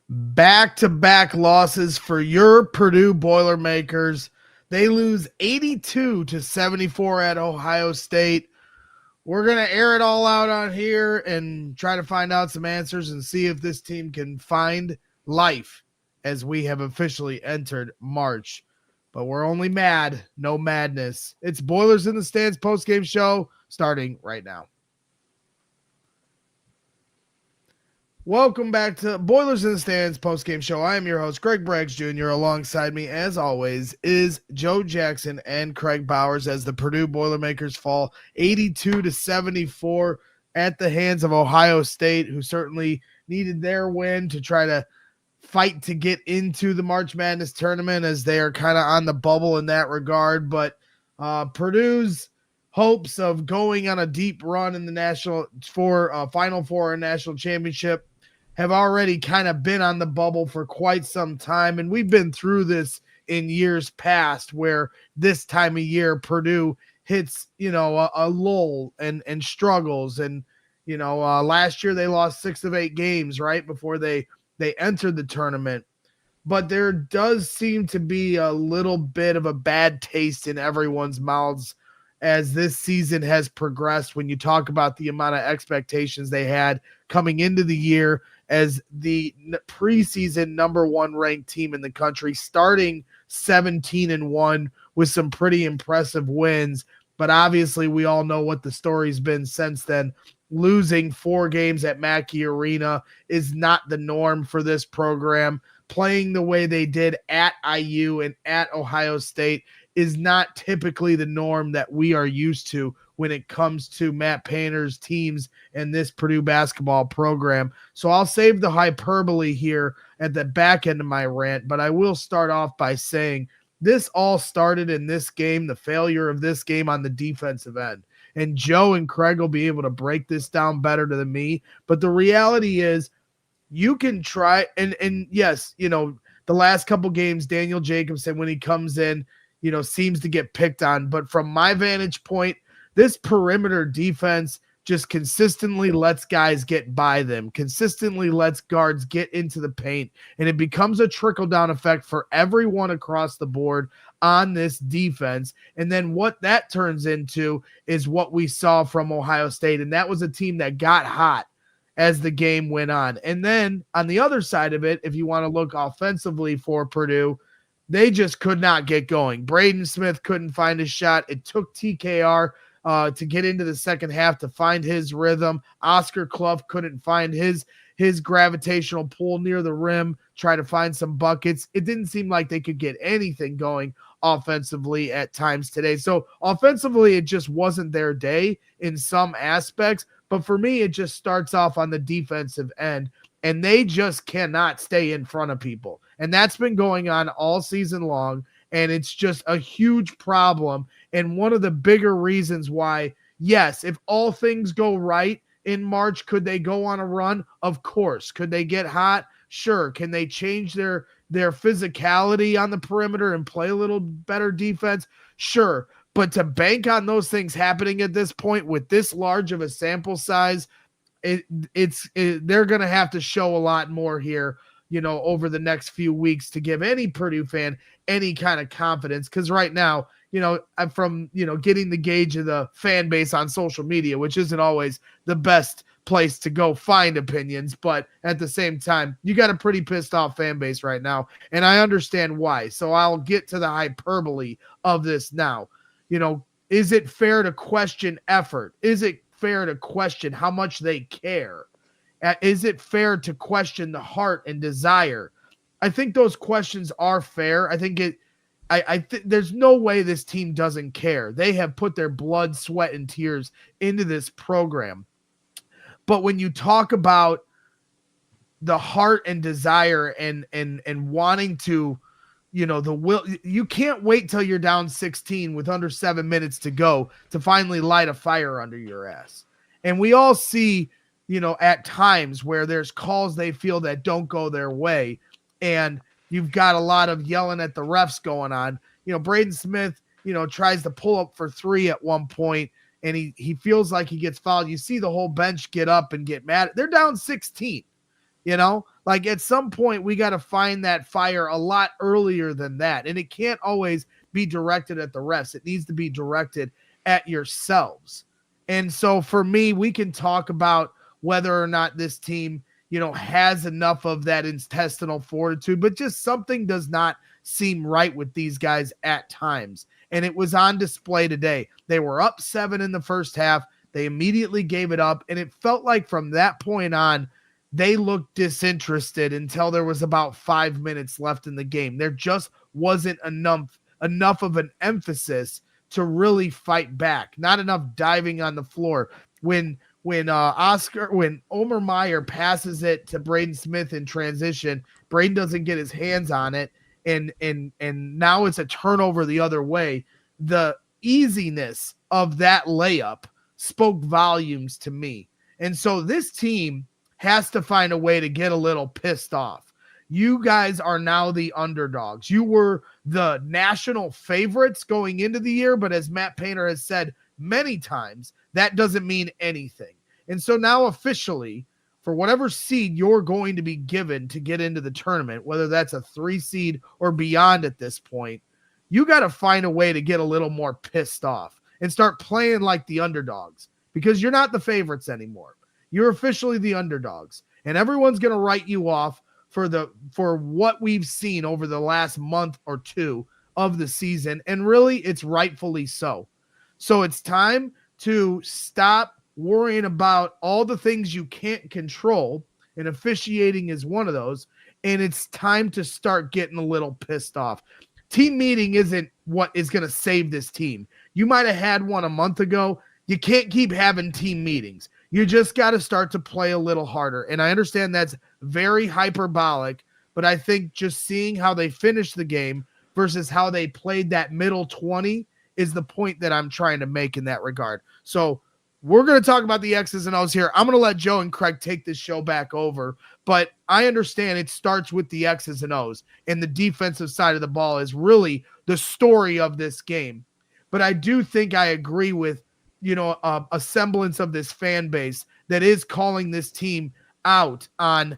Back-to-back losses for your Purdue Boilermakers. They lose 82-74 at Ohio State. We're going to air it all out on here and try to find out some answers and see if this team can find life as we have officially entered March. But we're only mad, no madness. It's Boilers in the Stands postgame show starting right now. Welcome back to Boilers in the Stands postgame show. I am your host, Kraig Bowers Jr. Alongside me, as always, is Joe Jackson and Kraig Bowers as the Purdue Boilermakers fall 82-74 at the hands of Ohio State, who certainly needed their win to try to fight to get into the March Madness tournament, as they are kind of on the bubble in that regard. But Purdue's hopes of going on a deep run in the Final Four and national championship have already kind of been on the bubble for quite some time. And we've been through this in years past, where this time of year Purdue hits, a lull and struggles. And, last year they lost 6 of 8 games right before they entered the tournament. But there does seem to be a little bit of a bad taste in everyone's mouths as this season has progressed, when you talk about the amount of expectations they had coming into the year as the preseason number 1 ranked team in the country, starting 17-1 with some pretty impressive wins. But obviously we all know what the story's been since then. Losing 4 games at Mackey Arena is not the norm for this program. Playing the way they did at IU and at Ohio State is not typically the norm that we are used to when it comes to Matt Painter's teams and this Purdue basketball program. So I'll save the hyperbole here at the back end of my rant, but I will start off by saying this all started in this game, the failure of this game on the defensive end. And Joe and Kraig will be able to break this down better than me. But the reality is, you can try, and yes, the last couple games, Daniel Jacobson, when he comes in, seems to get picked on. But from my vantage point, this perimeter defense just consistently lets guys get by them, consistently lets guards get into the paint, and it becomes a trickle-down effect for everyone across the board on this defense. And then what that turns into is what we saw from Ohio State, and that was a team that got hot as the game went on. And then on the other side of it, if you want to look offensively for Purdue, they just could not get going. Braden Smith couldn't find his shot. It took TKR to get into the second half to find his rhythm. Oscar Clough couldn't find his gravitational pull near the rim, try to find some buckets. It didn't seem like they could get anything going offensively at times today. So offensively, it just wasn't their day in some aspects. But for me, it just starts off on the defensive end, and they just cannot stay in front of people. And that's been going on all season long, and it's just a huge problem. And one of the bigger reasons why, yes, if all things go right in March, could they go on a run? Of course. Could they get hot? Sure. Can they change their physicality on the perimeter and play a little better defense? Sure. But to bank on those things happening at this point with this large of a sample size, they're going to have to show a lot more here, over the next few weeks to give any Purdue fan any kind of confidence. Because right now, I'm from, getting the gauge of the fan base on social media, which isn't always the best place to go find opinions. But at the same time, you got a pretty pissed off fan base right now. And I understand why. So I'll get to the hyperbole of this now. Is it fair to question effort? Is it fair to question how much they care? Is it fair to question the heart and desire? I think those questions are fair. I think there's no way this team doesn't care. They have put their blood, sweat, and tears into this program. But when you talk about the heart and desire and wanting to, the will, you can't wait till you're down 16 with under 7 minutes to go to finally light a fire under your ass. And we all see, at times where there's calls they feel that don't go their way, and you've got a lot of yelling at the refs going on. Braden Smith, tries to pull up for 3 at one point, and he feels like he gets fouled. You see the whole bench get up and get mad. They're down 16, Like at some point, we got to find that fire a lot earlier than that. And it can't always be directed at the refs. It needs to be directed at yourselves. And so for me, we can talk about whether or not this team, has enough of that intestinal fortitude, but just something does not seem right with these guys at times. And it was on display today. They were up 7 in the first half. They immediately gave it up. And it felt like from that point on, they looked disinterested until there was about 5 minutes left in the game. There just wasn't enough of an emphasis to really fight back. Not enough diving on the floor. When Omer Meyer passes it to Braden Smith in transition, Braden doesn't get his hands on it, and now it's a turnover the other way. The easiness of that layup spoke volumes to me. And so this team has to find a way to get a little pissed off. You guys are now the underdogs. You were the national favorites going into the year, but as Matt Painter has said many times, that doesn't mean anything. And so now officially, for whatever seed you're going to be given to get into the tournament, whether that's a 3 seed or beyond at this point, you got to find a way to get a little more pissed off and start playing like the underdogs, because you're not the favorites anymore. You're officially the underdogs, and everyone's going to write you off for what we've seen over the last month or two of the season, and really it's rightfully so. So it's time to stop worrying about all the things you can't control, and officiating is one of those, and it's time to start getting a little pissed off. Team meeting isn't what is going to save this team. You might have had one a month ago. You can't keep having team meetings. You just got to start to play a little harder. And I understand that's very hyperbolic, but I think just seeing how they finished the game versus how they played that middle 20 is the point that I'm trying to make in that regard. So we're going to talk about the X's and O's here. I'm going to let Joe and Kraig take this show back over, but I understand it starts with the X's and O's, and the defensive side of the ball is really the story of this game. But I do think I agree with, a semblance of this fan base that is calling this team out on,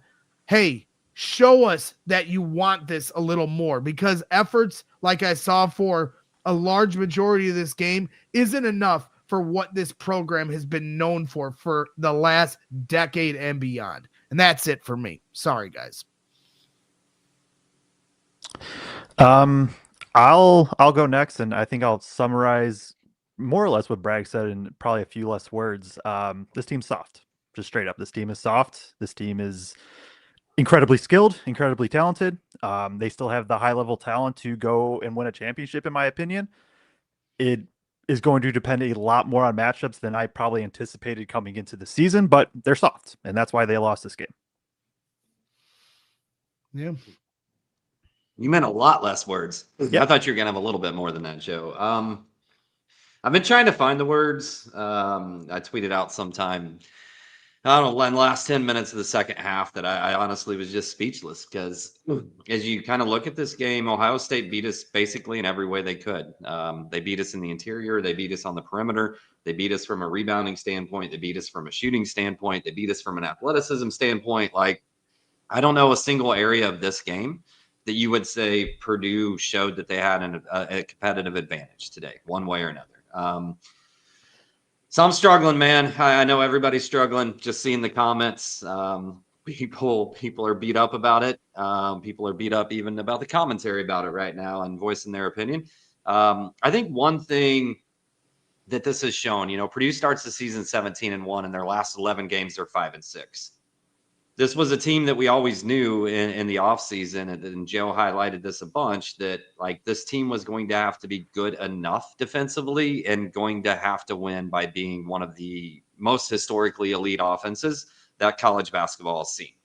hey, show us that you want this a little more, because efforts like I saw for a large majority of this game isn't enough for what this program has been known for the last decade and beyond. And that's it for me. Sorry, guys. I'll go next, and I think I'll summarize more or less what Bragg said in probably a few less words. This team's soft. Just straight up, this team is soft. This team is incredibly skilled, incredibly talented. They still have the high-level talent to go and win a championship, in my opinion. It is going to depend a lot more on matchups than I probably anticipated coming into the season, but they're soft, and that's why they lost this game. Yeah. You meant a lot less words. Yeah. I thought you were going to have a little bit more than that, Joe. I've been trying to find the words. I tweeted out sometime, I don't know, in the last 10 minutes of the second half that I honestly was just speechless, because as you kind of look at this game, Ohio State beat us basically in every way they could. They beat us in the interior. They beat us on the perimeter. They beat us from a rebounding standpoint. They beat us from a shooting standpoint. They beat us from an athleticism standpoint. Like, I don't know a single area of this game that you would say Purdue showed that they had a competitive advantage today, one way or another. So I'm struggling, man. I know everybody's struggling. Just seeing the comments, people are beat up about it. People are beat up even about the commentary about it right now and voicing their opinion. I think one thing that this has shown, Purdue starts the season 17-1, and their last 11 games they're 5-6. This was a team that we always knew in the offseason, and Joe highlighted this a bunch, that like this team was going to have to be good enough defensively and going to have to win by being one of the most historically elite offenses that college basketball has seen.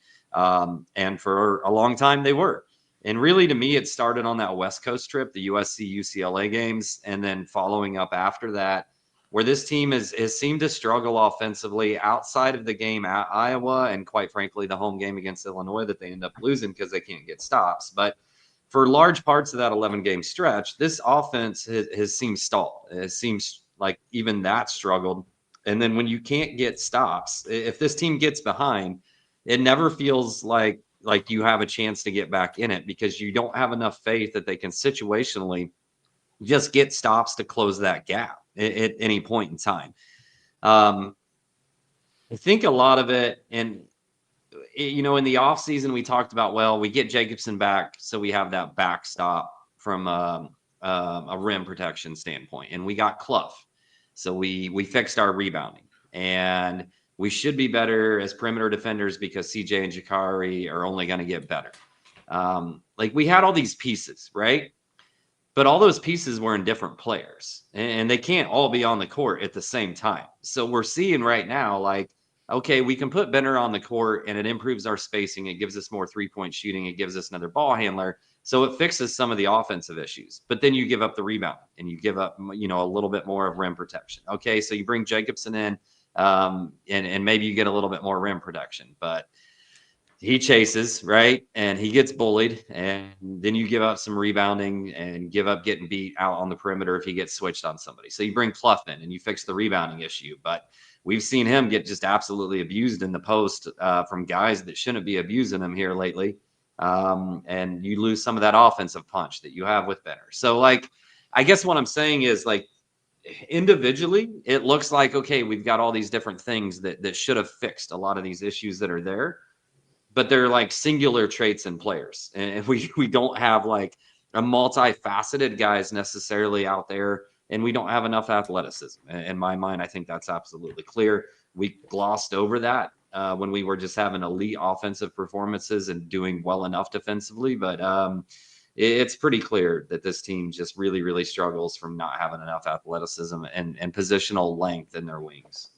And for a long time they were. And really, to me, it started on that West Coast trip, the USC-UCLA games, and then following up after that, where this team has seemed to struggle offensively outside of the game at Iowa, and quite frankly, the home game against Illinois that they end up losing because they can't get stops. But for large parts of that 11-game stretch, this offense has seemed stalled. It seems like even that struggled. And then when you can't get stops, if this team gets behind, it never feels like like you have a chance to get back in it because you don't have enough faith that they can situationally just get stops to close that gap at any point in time. I think a lot of it, and in the offseason, we talked about, well, we get Jacobson back, so we have that backstop from a rim protection standpoint, and we got Clough, so we fixed our rebounding, and we should be better as perimeter defenders because CJ and Jakari are only going to get better. Like we had all these pieces, right? But all those pieces were in different players, and they can't all be on the court at the same time. So we're seeing right now, like, okay, we can put Benner on the court and it improves our spacing. It gives us more 3-point shooting. It gives us another ball handler. So it fixes some of the offensive issues, but then you give up the rebound and you give up, a little bit more of rim protection. Okay. So you bring Jacobson in, and maybe you get a little bit more rim protection, but he chases, right? And he gets bullied, and then you give up some rebounding and give up getting beat out on the perimeter if he gets switched on somebody. So you bring Clough in and you fix the rebounding issue, but we've seen him get just absolutely abused in the post from guys that shouldn't be abusing him here lately. And you lose some of that offensive punch that you have with Benner. So, like, I guess what I'm saying is, like, individually, it looks like, okay, we've got all these different things that should have fixed a lot of these issues that are there, but they're like singular traits in players. And we don't have like a multifaceted guys necessarily out there, and we don't have enough athleticism. In my mind, I think that's absolutely clear. We glossed over that when we were just having elite offensive performances and doing well enough defensively. But it's pretty clear that this team just really, really struggles from not having enough athleticism and positional length in their wings.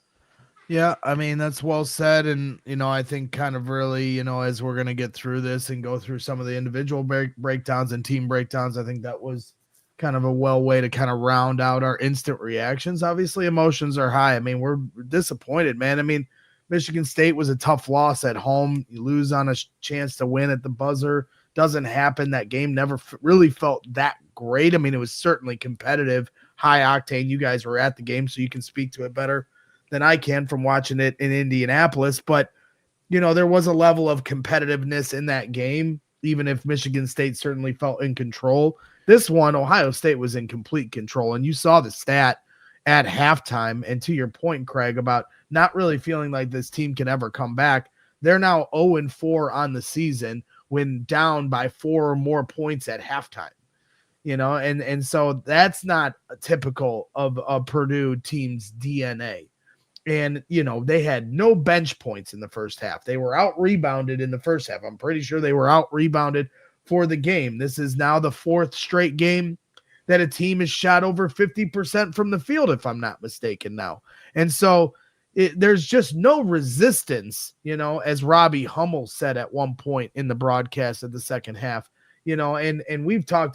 Yeah, I mean, that's well said. And, I think kind of really, as we're going to get through this and go through some of the individual breakdowns and team breakdowns, I think that was kind of a way to kind of round out our instant reactions. Obviously, emotions are high. I mean, we're disappointed, man. I mean, Michigan State was a tough loss at home. You lose on a chance to win at the buzzer. Doesn't happen. That game never really felt that great. I mean, it was certainly competitive, high octane. You guys were at the game, so you can speak to it better than I can from watching it in Indianapolis. But, there was a level of competitiveness in that game, even if Michigan State certainly felt in control. This one, Ohio State was in complete control. And you saw the stat at halftime. And to your point, Kraig, about not really feeling like this team can ever come back, they're now 0-4 on the season when down by 4 or more points at halftime. And so that's not typical of a Purdue team's DNA. And, they had no bench points in the first half. They were out rebounded in the first half. I'm pretty sure they were out rebounded for the game. This is now the 4th straight game that a team has shot over 50% from the field, if I'm not mistaken now. And so there's just no resistance, as Robbie Hummel said at one point in the broadcast of the second half, and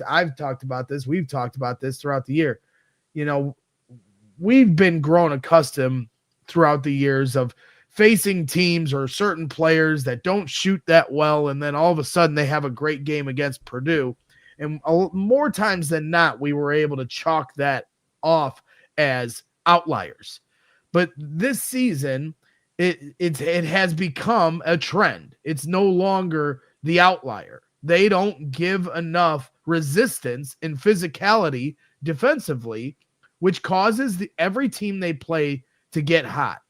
I've talked about this. We've talked about this throughout the year. We've been grown accustomed throughout the years of facing teams or certain players that don't shoot that well, and then all of a sudden they have a great game against Purdue. And more times than not, we were able to chalk that off as outliers. But this season, it has become a trend. It's no longer the outlier. They don't give enough resistance and physicality defensively, which causes every team they play to get hot.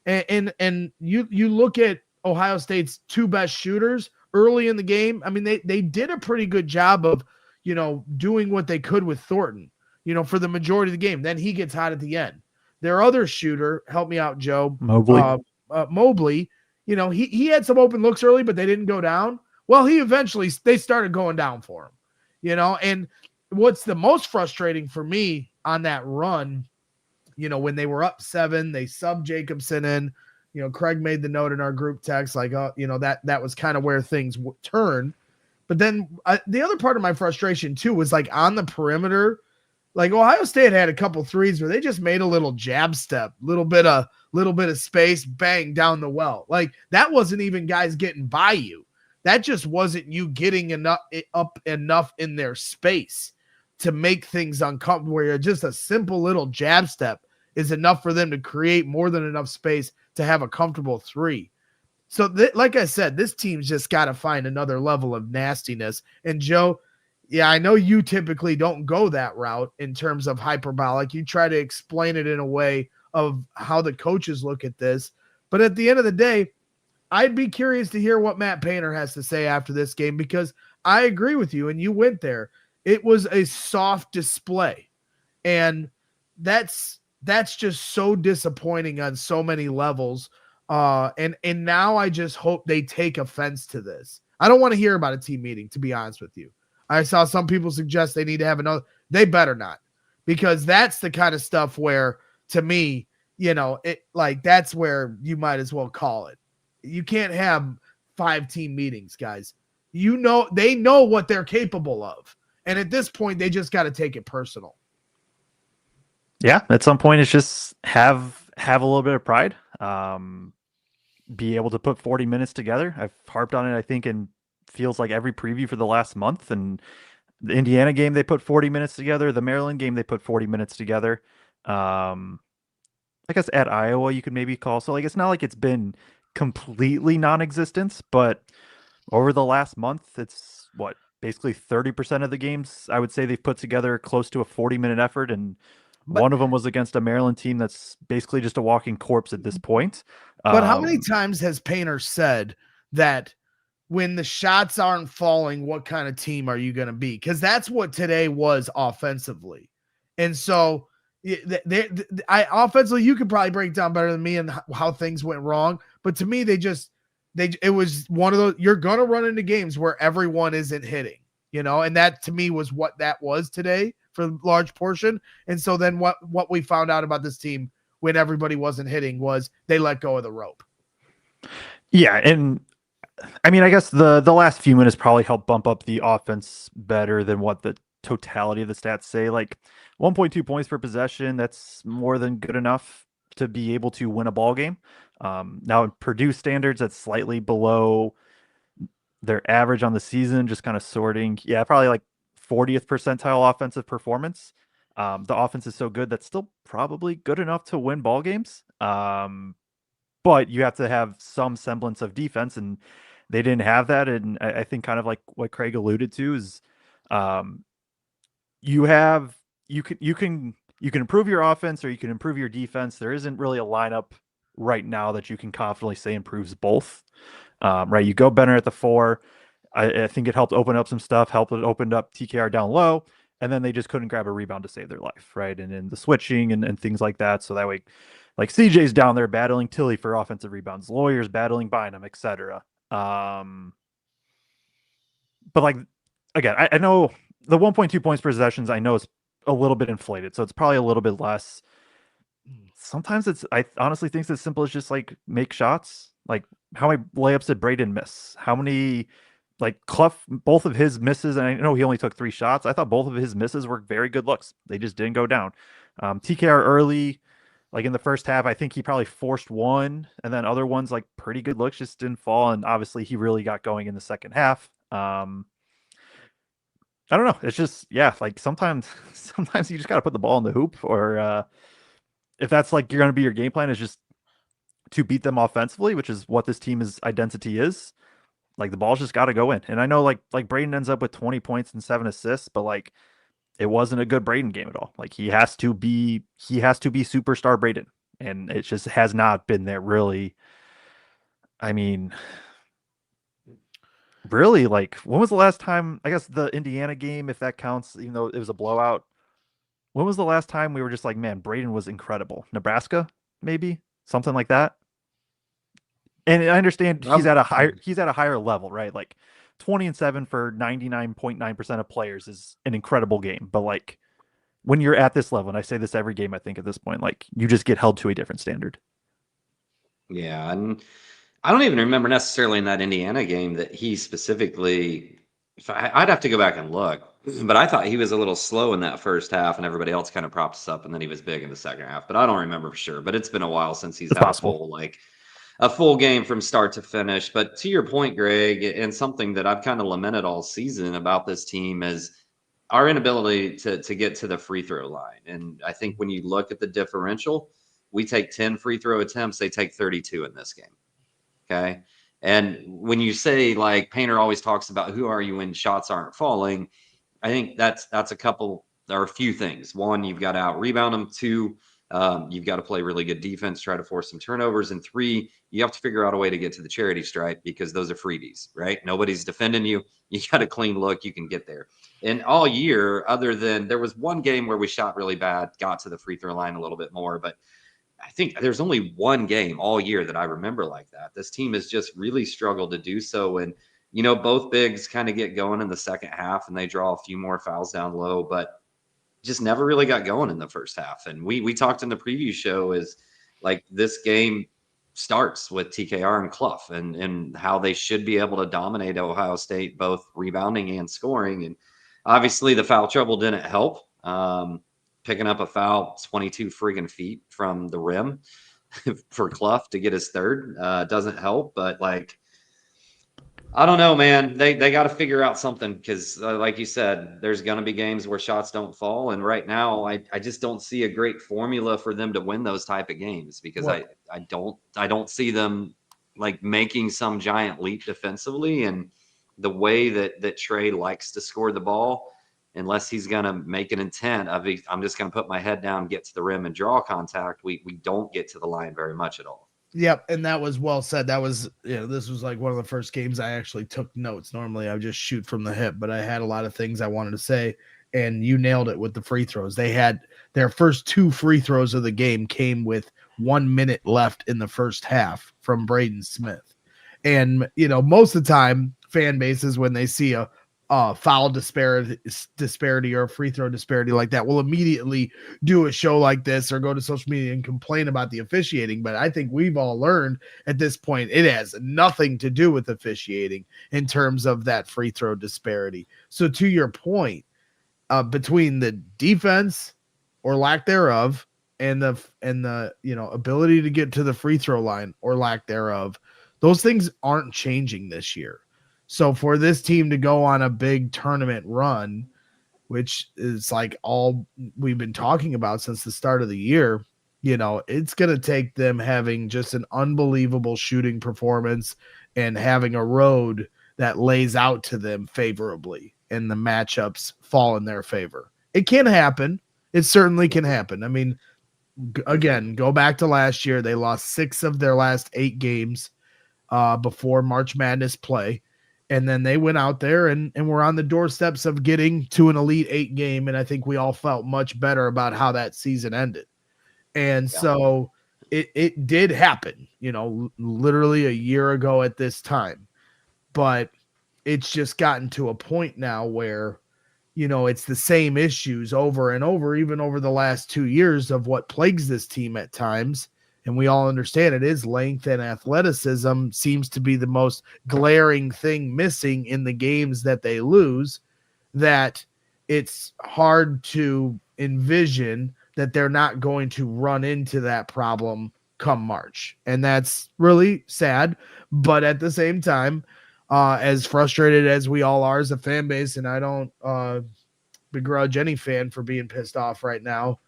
And you look at Ohio State's 2 best shooters early in the game. I mean, they did a pretty good job of, doing what they could with Thornton, for the majority of the game. Then he gets hot at the end. Their other shooter, help me out, Joe. Mobley. Mobley, he had some open looks early, but they didn't go down. Well, they started going down for him, and what's the most frustrating for me on that run, when they were up 7, they subbed Jacobson in. Kraig made the note in our group text, like, that was kind of where things turned. But then the other part of my frustration too was like on the perimeter, like Ohio State had a couple threes where they just made a little jab step, little bit of space, bang down the well. Like that wasn't even guys getting by you. That just wasn't you getting up enough in their space to make things uncomfortable, where just a simple little jab step is enough for them to create more than enough space to have a comfortable 3. So, like I said, this team's just got to find another level of nastiness. And Joe, yeah, I know you typically don't go that route in terms of hyperbolic. You try to explain it in a way of how the coaches look at this. But at the end of the day, I'd be curious to hear what Matt Painter has to say after this game, because I agree with you, and you went there. It was a soft display, and that's just so disappointing on so many levels. And now I just hope they take offense to this. I don't want to hear about a team meeting, to be honest with you. I saw some people suggest they need to have another. They better not, because that's the kind of stuff where, to me, it like that's where you might as well call it. You can't have 5 team meetings, guys. They know what they're capable of. And at this point, they just got to take it personal. Yeah, at some point, it's just have a little bit of pride. Be able to put 40 minutes together. I've harped on it, I think, in feels like every preview for the last month. And the Indiana game, they put 40 minutes together. The Maryland game, they put 40 minutes together. I guess at Iowa, you could maybe call. So, like, it's not like it's been completely non-existent, but over the last month, it's basically 30% of the games I would say they've put together close to a 40-minute effort, and one of them was against a Maryland team that's basically just a walking corpse at this point. But how many times has Painter said that when the shots aren't falling, what kind of team are you going to be? Because that's what today was offensively. And so offensively, you could probably break down better than me and how things went wrong. But to me, it was one of those, you're going to run into games where everyone isn't hitting, and that to me was what that was today for a large portion. And so then what we found out about this team when everybody wasn't hitting was they let go of the rope. Yeah. And I mean, I guess the last few minutes probably helped bump up the offense better than what the totality of the stats say. Like 1.2 points per possession, that's more than good enough to be able to win a ball game. Now in Purdue standards, that's slightly below their average on the season, just kind of sorting. Yeah, probably like 40th percentile offensive performance. The offense is so good that's still probably good enough to win ball games. But you have to have some semblance of defense, and they didn't have that. And I think kind of like what Kraig alluded to is you can improve your offense or you can improve your defense. There isn't really a lineup right now that you can confidently say improves both. Right. You go Benner at the 4. I think it helped open up some stuff, helped it opened up TKR down low, and then they just couldn't grab a rebound to save their life. Right. And then the switching and things like that. So that way, like CJ's down there battling Tilly for offensive rebounds, Lawyer's battling Bynum, etc. But like, again, I know the 1.2 points per possessions, I know it's a little bit inflated. So it's probably a little bit less. Sometimes I honestly think it's as simple as just like make shots. Like how many layups did Braden miss? How many, like Clough, both of his misses, and I know he only took 3 shots. I thought both of his misses were very good looks. They just didn't go down. TKR early, like in the first half, I think he probably forced one, and then other ones like pretty good looks just didn't fall. And obviously he really got going in the second half. I don't know. It's just, yeah, like sometimes you just got to put the ball in the hoop, or if that's like you're going to be your game plan is just to beat them offensively, which is what this team's identity is. Like the ball's just got to go in. And I know like Braden ends up with 20 points and 7 assists, but like it wasn't a good Braden game at all. Like he has to be superstar Braden, and it just has not been there really. I mean, really, like when was the last time, I guess the Indiana game, if that counts, even though it was a blowout, when was the last time we were just like, man, Braden was incredible? Nebraska, maybe something like that. And I understand he's at a higher level, right? Like 20-7 for 99.9% of players is an incredible game. But like when you're at this level, and I say this every game, I think at this point, like you just get held to a different standard. Yeah, and I don't even remember necessarily in that Indiana game that he specifically. I'd have to go back and look, but I thought he was a little slow in that first half, and everybody else kind of propped us up, and then he was big in the second half. But I don't remember for sure. But it's been a while since he's had a full game from start to finish. But to your point, Greg, and something that I've kind of lamented all season about this team is our inability to get to the free throw line. And I think when you look at the differential, we take 10 free throw attempts, they take 32 in this game. Okay. And when you say, like, Painter always talks about who are you when shots aren't falling, I think that's a couple or a few things. One, you've got to out rebound them. Two, you've got to play really good defense, try to force some turnovers. And three, you have to figure out a way to get to the charity stripe because those are freebies, right? Nobody's defending you. You got a clean look, you can get there. And all year, other than there was one game where we shot really bad, got to the free throw line a little bit more, but I think there's only one game all year that I remember like that. This team has just really struggled to do so. And, both bigs kind of get going in the second half and they draw a few more fouls down low, but just never really got going in the first half. And we talked in the preview show is like this game starts with TKR and Clough and how they should be able to dominate Ohio State, both rebounding and scoring. And obviously the foul trouble didn't help. Picking up a foul 22 friggin' feet from the rim for Clough to get his third doesn't help. But, like, I don't know, man. They got to figure out something because, like you said, there's going to be games where shots don't fall. And right now, I just don't see a great formula for them to win those type of games because I don't see them, like, making some giant leap defensively. And the way that Trey likes to score the ball, unless he's going to make an intent of I'm just going to put my head down, get to the rim and draw contact, we don't get to the line very much at all. Yep, and that was well said. That was, this was like one of the first games I actually took notes. Normally I would just shoot from the hip, but I had a lot of things I wanted to say, and you nailed it with the free throws. They had their first 2 free throws of the game came with 1 minute left in the first half from Braden Smith. And, most of the time fan bases, when they see a foul disparity or a free throw disparity like that, will immediately do a show like this or go to social media and complain about the officiating. But I think we've all learned at this point it has nothing to do with officiating in terms of that free throw disparity. So to your point, between the defense or lack thereof and the ability to get to the free throw line or lack thereof, those things aren't changing this year. So for this team to go on a big tournament run, which is like all we've been talking about since the start of the year, it's going to take them having just an unbelievable shooting performance and having a road that lays out to them favorably and the matchups fall in their favor. It can happen. It certainly can happen. I mean, again, go back to last year. They lost 6 of their last 8 games before March Madness play. And then they went out there and were on the doorsteps of getting to an Elite 8 game. And I think we all felt much better about how that season ended. And so it did happen, literally a year ago at this time. But it's just gotten to a point now where, it's the same issues over and over, even over the last 2 years of what plagues this team at times. And we all understand it is length and athleticism seems to be the most glaring thing missing in the games that they lose, that it's hard to envision that they're not going to run into that problem come March. And that's really sad. But at the same time, as frustrated as we all are as a fan base, and I don't begrudge any fan for being pissed off right now,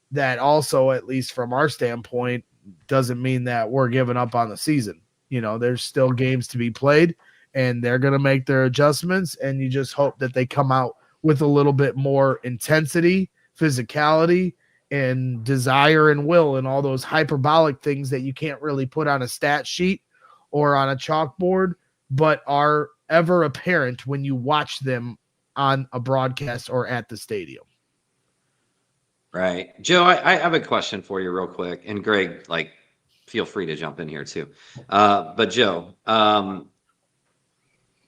that also, at least from our standpoint, doesn't mean that we're giving up on the season. There's still games to be played and they're going to make their adjustments. And you just hope that they come out with a little bit more intensity, physicality, and desire and will, and all those hyperbolic things that you can't really put on a stat sheet or on a chalkboard, but are ever apparent when you watch them on a broadcast or at the stadium. Right. Joe, I have a question for you real quick. And Greg, feel free to jump in here too. But Joe,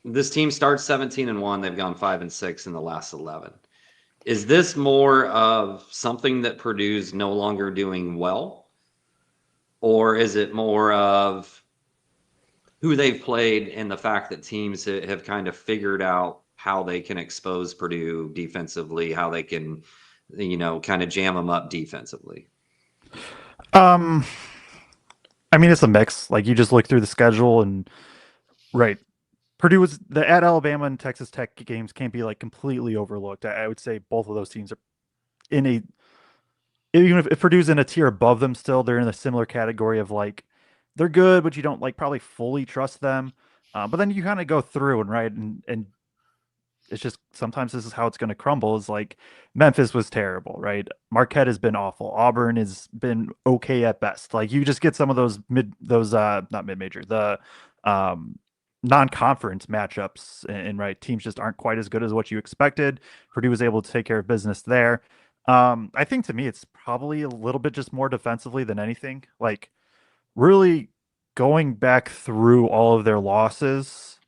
this team starts 17-1. They've gone 5-6 in the last 11. Is this more of something that Purdue's no longer doing well? Or is it more of who they've played and the fact that teams have kind of figured out how they can expose Purdue defensively, how they can kind of jam them up defensively? I mean, it's a mix. Like, you just look through the schedule and right. Purdue was the at Alabama and Texas Tech games can't be completely overlooked. I would say both of those teams are even if Purdue's in a tier above them still, they're in a similar category of they're good, but you don't probably fully trust them. But then you kind of go through and it's just sometimes this is how it's going to crumble. Is like Memphis was terrible, right? Marquette has been awful. Auburn has been okay at best. Like you just get some of those not mid-major, the non-conference matchups, and right teams just aren't quite as good as what you expected. Purdue was able to take care of business there. I think to me it's probably a little bit just more defensively than anything. Like really going back through all of their losses,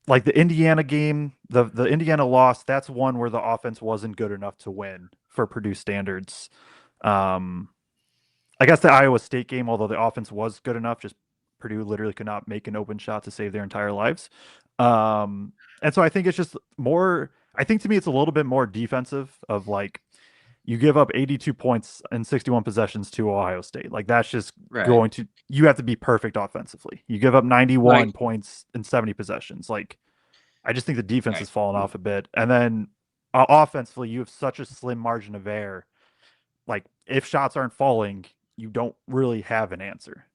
like the Indiana game, the Indiana loss, that's one where the offense wasn't good enough to win for Purdue standards. I guess the Iowa State game, although the offense was good enough, just Purdue literally could not make an open shot to save their entire lives. And so I think it's just more, I think to me it's a little bit more defensive of like you give up 82 points and 61 possessions to Ohio State. Like that's just going to, you have to be perfect offensively. You give up 91 points and 70 possessions. Like I just think the defense has fallen off a bit. And then offensively, you have such a slim margin of error. Like if shots aren't falling, you don't really have an answer.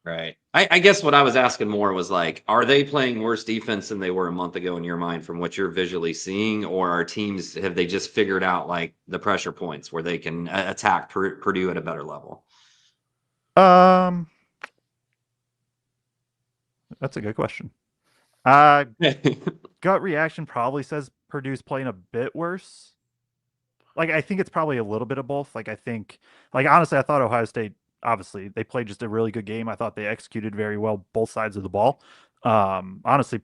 Right. I guess what I was asking more was like, are they playing worse defense than they were a month ago in your mind from what you're visually seeing? Or are teams, have they just figured out like the pressure points where they can attack Purdue at a better level? That's a good question. Gut reaction probably says Purdue's playing a bit worse. Like, I think it's probably a little bit of both. Like, I think, like, honestly, I thought Ohio State, obviously, they played just a really good game. I thought they executed very well both sides of the ball. Honestly,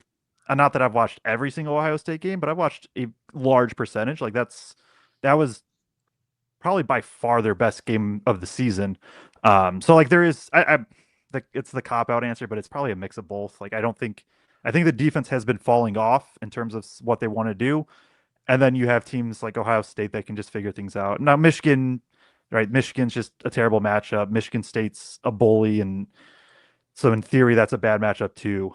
not that I've watched every single Ohio State game, but I've watched a large percentage. Like, that was probably by far their best game of the season. So, like, there is, it's the cop-out answer, but it's probably a mix of both. Like, I think the defense has been falling off in terms of what they want to do. And then you have teams like Ohio State that can just figure things out. Now, Michigan, right? Michigan's just a terrible matchup. Michigan State's a bully. And so in theory, that's a bad matchup too.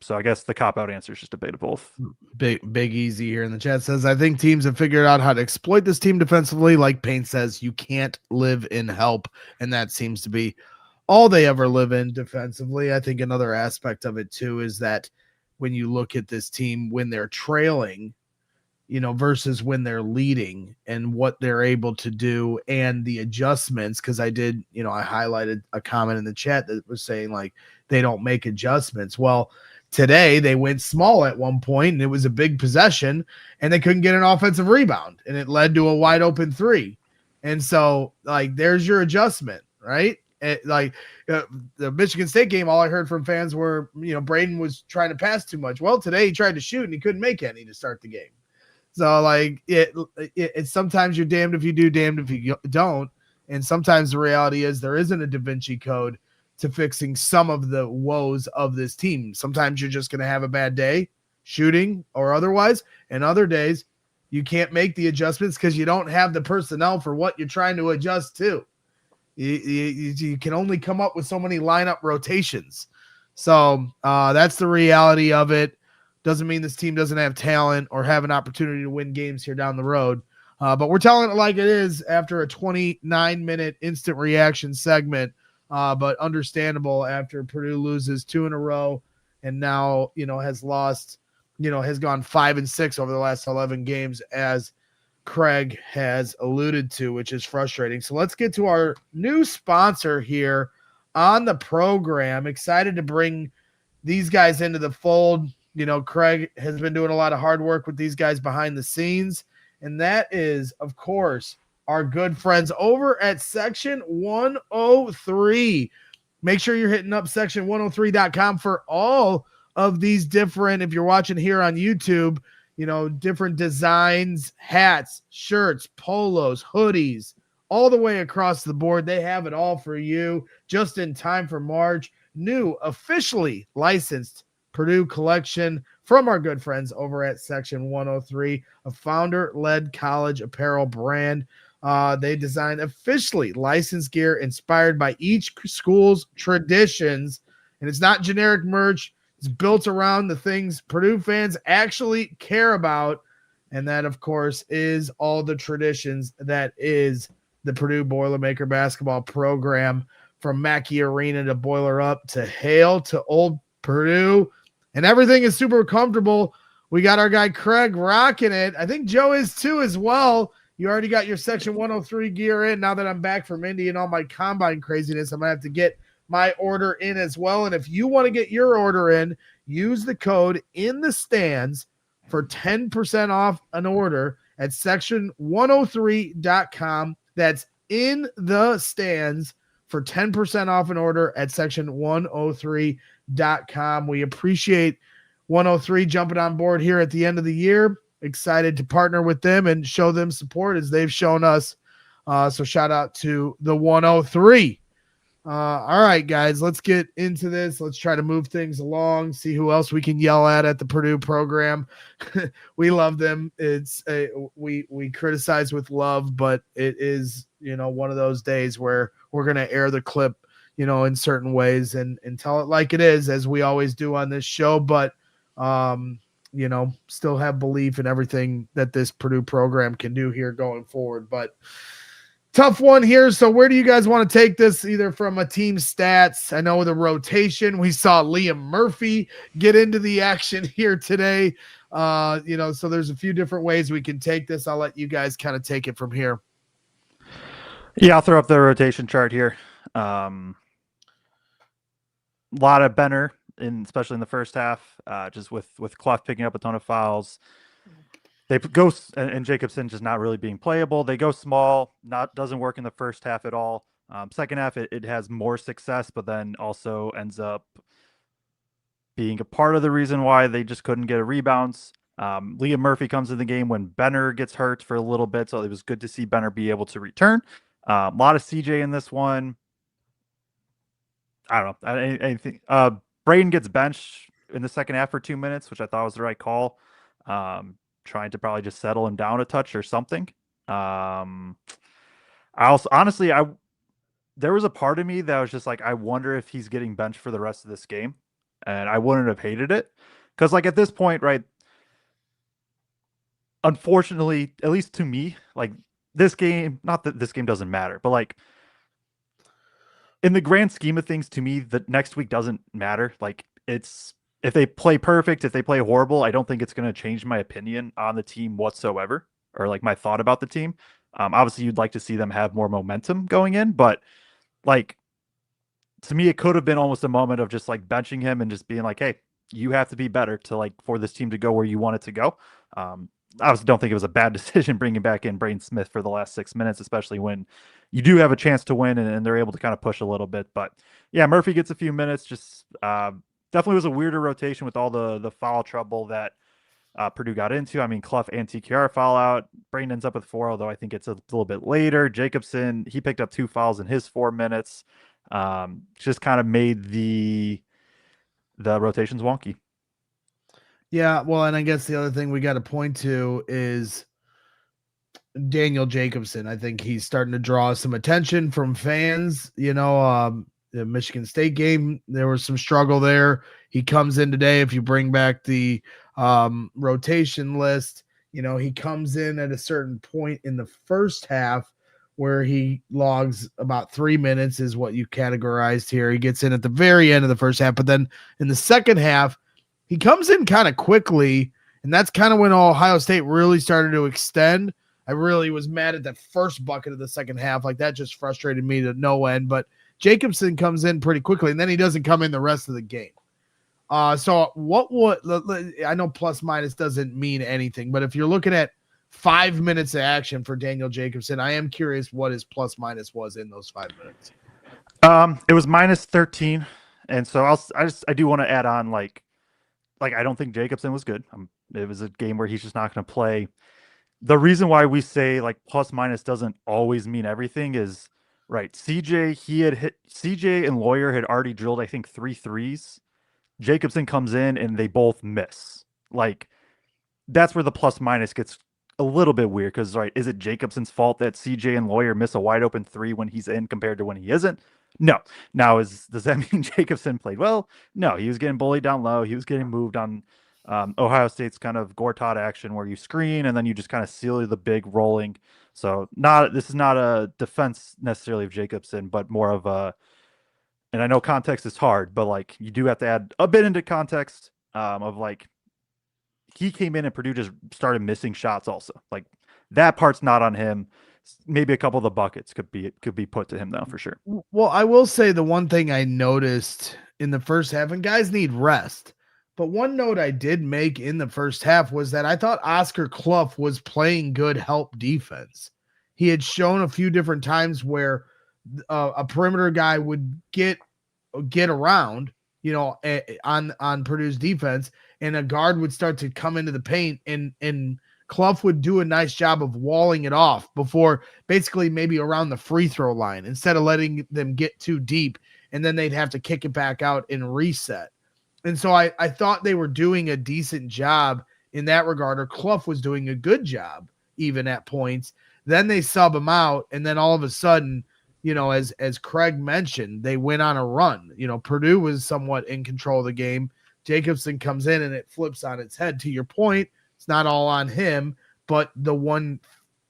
So I guess the cop-out answer is just a bit of both. Big Easy here in the chat says, I think teams have figured out how to exploit this team defensively. Like Payne says, you can't live in help. And that seems to be all they ever live in defensively. I think another aspect of it too is that when you look at this team, when they're trailing, versus when they're leading and what they're able to do and the adjustments. Cause I did, I highlighted a comment in the chat that was saying like, they don't make adjustments. Well, today they went small at one point and it was a big possession and they couldn't get an offensive rebound and it led to a wide open three. And so like, there's your adjustment, right? The Michigan State game, all I heard from fans were, Braden was trying to pass too much. Well, today he tried to shoot and he couldn't make any to start the game. So like it's sometimes you're damned if you do, damned if you don't. And sometimes the reality is there isn't a Da Vinci Code to fixing some of the woes of this team. Sometimes you're just going to have a bad day shooting or otherwise. And other days you can't make the adjustments because you don't have the personnel for what you're trying to adjust to. You can only come up with so many lineup rotations. So that's the reality of it. Doesn't mean this team doesn't have talent or have an opportunity to win games here down the road. But we're telling it like it is after a 29-minute instant reaction segment. But understandable after Purdue loses 2 in a row and now, has lost, has gone 5-6 over the last 11 games, as Kraig has alluded to, which is frustrating. So let's get to our new sponsor here on the program. Excited to bring these guys into the fold. Kraig has been doing a lot of hard work with these guys behind the scenes, and that is, of course, our good friends over at Section 103. Make sure you're hitting up section103.com for all of these different, if you're watching here on YouTube, different designs, hats, shirts, polos, hoodies, all the way across the board. They have it all for you just in time for March. New, officially licensed Purdue collection from our good friends over at Section 103, a founder-led college apparel brand. They designed officially licensed gear inspired by each school's traditions, and it's not generic merch. It's built around the things Purdue fans actually care about, and that, of course, is all the traditions that is the Purdue Boilermaker basketball program. from Mackey Arena to Boiler Up to Hale to Old Purdue, and everything is super comfortable. We got our guy Kraig rocking it. I think Joe is too as well. You already got your Section 103 gear in. Now that I'm back from Indy and all my combine craziness, I'm going to have to get my order in as well. And if you want to get your order in, use the code in the stands for 10% off an order at section103.com. That's in the stands for 10% off an order at section103.com. We appreciate 103 jumping on board here at the end of the year. Excited to partner with them and show them support as they've shown us. So shout out to the 103. All right, guys, let's get into this. Let's try to move things along, see who else we can yell at the Purdue program. We love them. We criticize with love, but it is, one of those days where we're going to air the clip, in certain ways and tell it like it is, as we always do on this show. But, still have belief in everything that this Purdue program can do here going forward. But tough one here. So where do you guys want to take this? Either from a team stats. I know the rotation, we saw Liam Murphy get into the action here today. So there's a few different ways we can take this. I'll let you guys kind of take it from here. Yeah, I'll throw up the rotation chart here. A lot of Benner, especially in the first half, just with Clough picking up a ton of fouls. They go, and Jacobson just not really being playable. They go small, doesn't work in the first half at all. Second half, it has more success, but then also ends up being a part of the reason why they just couldn't get a rebounds. Liam Murphy comes in the game when Benner gets hurt for a little bit, so it was good to see Benner be able to return. A lot of CJ in this one. I don't know. Anything. Braden gets benched in the second half for 2 minutes, which I thought was the right call. Trying to probably just settle him down a touch or something. I also, honestly, there was a part of me that was just like, I wonder if he's getting benched for the rest of this game, and I wouldn't have hated it, because like at this point, right? Unfortunately, at least to me, like this game, not that this game doesn't matter, but like in the grand scheme of things, to me, the next week doesn't matter. Like if they play perfect, if they play horrible, I don't think it's going to change my opinion on the team whatsoever, or like my thought about the team. Obviously, you'd like to see them have more momentum going in, but like to me, it could have been almost a moment of just like benching him and just being like, hey, you have to be better to like for this team to go where you want it to go. I obviously don't think it was a bad decision bringing back in Braden Smith for the last 6 minutes, especially when you do have a chance to win and they're able to kind of push a little bit. But yeah, Murphy gets a few minutes. Just definitely was a weirder rotation with all the foul trouble that Purdue got into. I mean, Clough and TKR foul out. Braden ends up with 4, although I think it's a little bit later. Jacobson, he picked up 2 fouls in his 4 minutes. Just kind of made the rotations wonky. Yeah, well, and I guess the other thing we got to point to is Daniel Jacobson. I think he's starting to draw some attention from fans. The Michigan State game, there was some struggle there. He comes in today. If you bring back the rotation list, he comes in at a certain point in the first half where he logs about 3 minutes is what you categorized here. He gets in at the very end of the first half, but then in the second half, he comes in kind of quickly, and that's kind of when Ohio State really started to extend. I really was mad at that first bucket of the second half. Like, that just frustrated me to no end. But Jacobson comes in pretty quickly, and then he doesn't come in the rest of the game. So what would – I know plus minus doesn't mean anything, but if you're looking at 5 minutes of action for Daniel Jacobson, I am curious what his plus minus was in those 5 minutes. It was minus 13, and so I do want to add on like I don't think Jacobson was good. It was a game where he's just not going to play. The reason why we say like plus minus doesn't always mean everything is right. CJ and Lawyer had already drilled, I think, 3 threes. Jacobson comes in and they both miss. Like, that's where the plus minus gets a little bit weird, because right, is it Jacobson's fault that CJ and Lawyer miss a wide open 3 when he's in compared to when he isn't? No. Now, does that mean Jacobson played well? No, he was getting bullied down low. He was getting moved on Ohio State's kind of Gortat action where you screen and then you just kind of seal the big rolling. So this is not a defense necessarily of Jacobson, but more of a and I know context is hard, but like you do have to add a bit into context of like he came in and Purdue just started missing shots also. Like that part's not on him. Maybe a couple of the buckets could be put to him though for sure. Well, I will say the one thing I noticed in the first half, and guys need rest, but one note I did make in the first half was that I thought Oscar Clough was playing good help defense. He had shown a few different times where a perimeter guy would get around, on Purdue's defense, and a guard would start to come into the paint, and Clough would do a nice job of walling it off before basically maybe around the free throw line instead of letting them get too deep, and then they'd have to kick it back out and reset. And so I thought they were doing a decent job in that regard, or Clough was doing a good job even at points. Then they sub him out, and then all of a sudden, as Kraig mentioned, they went on a run. Purdue was somewhat in control of the game. Jacobson comes in and it flips on its head. To your point, it's not all on him, but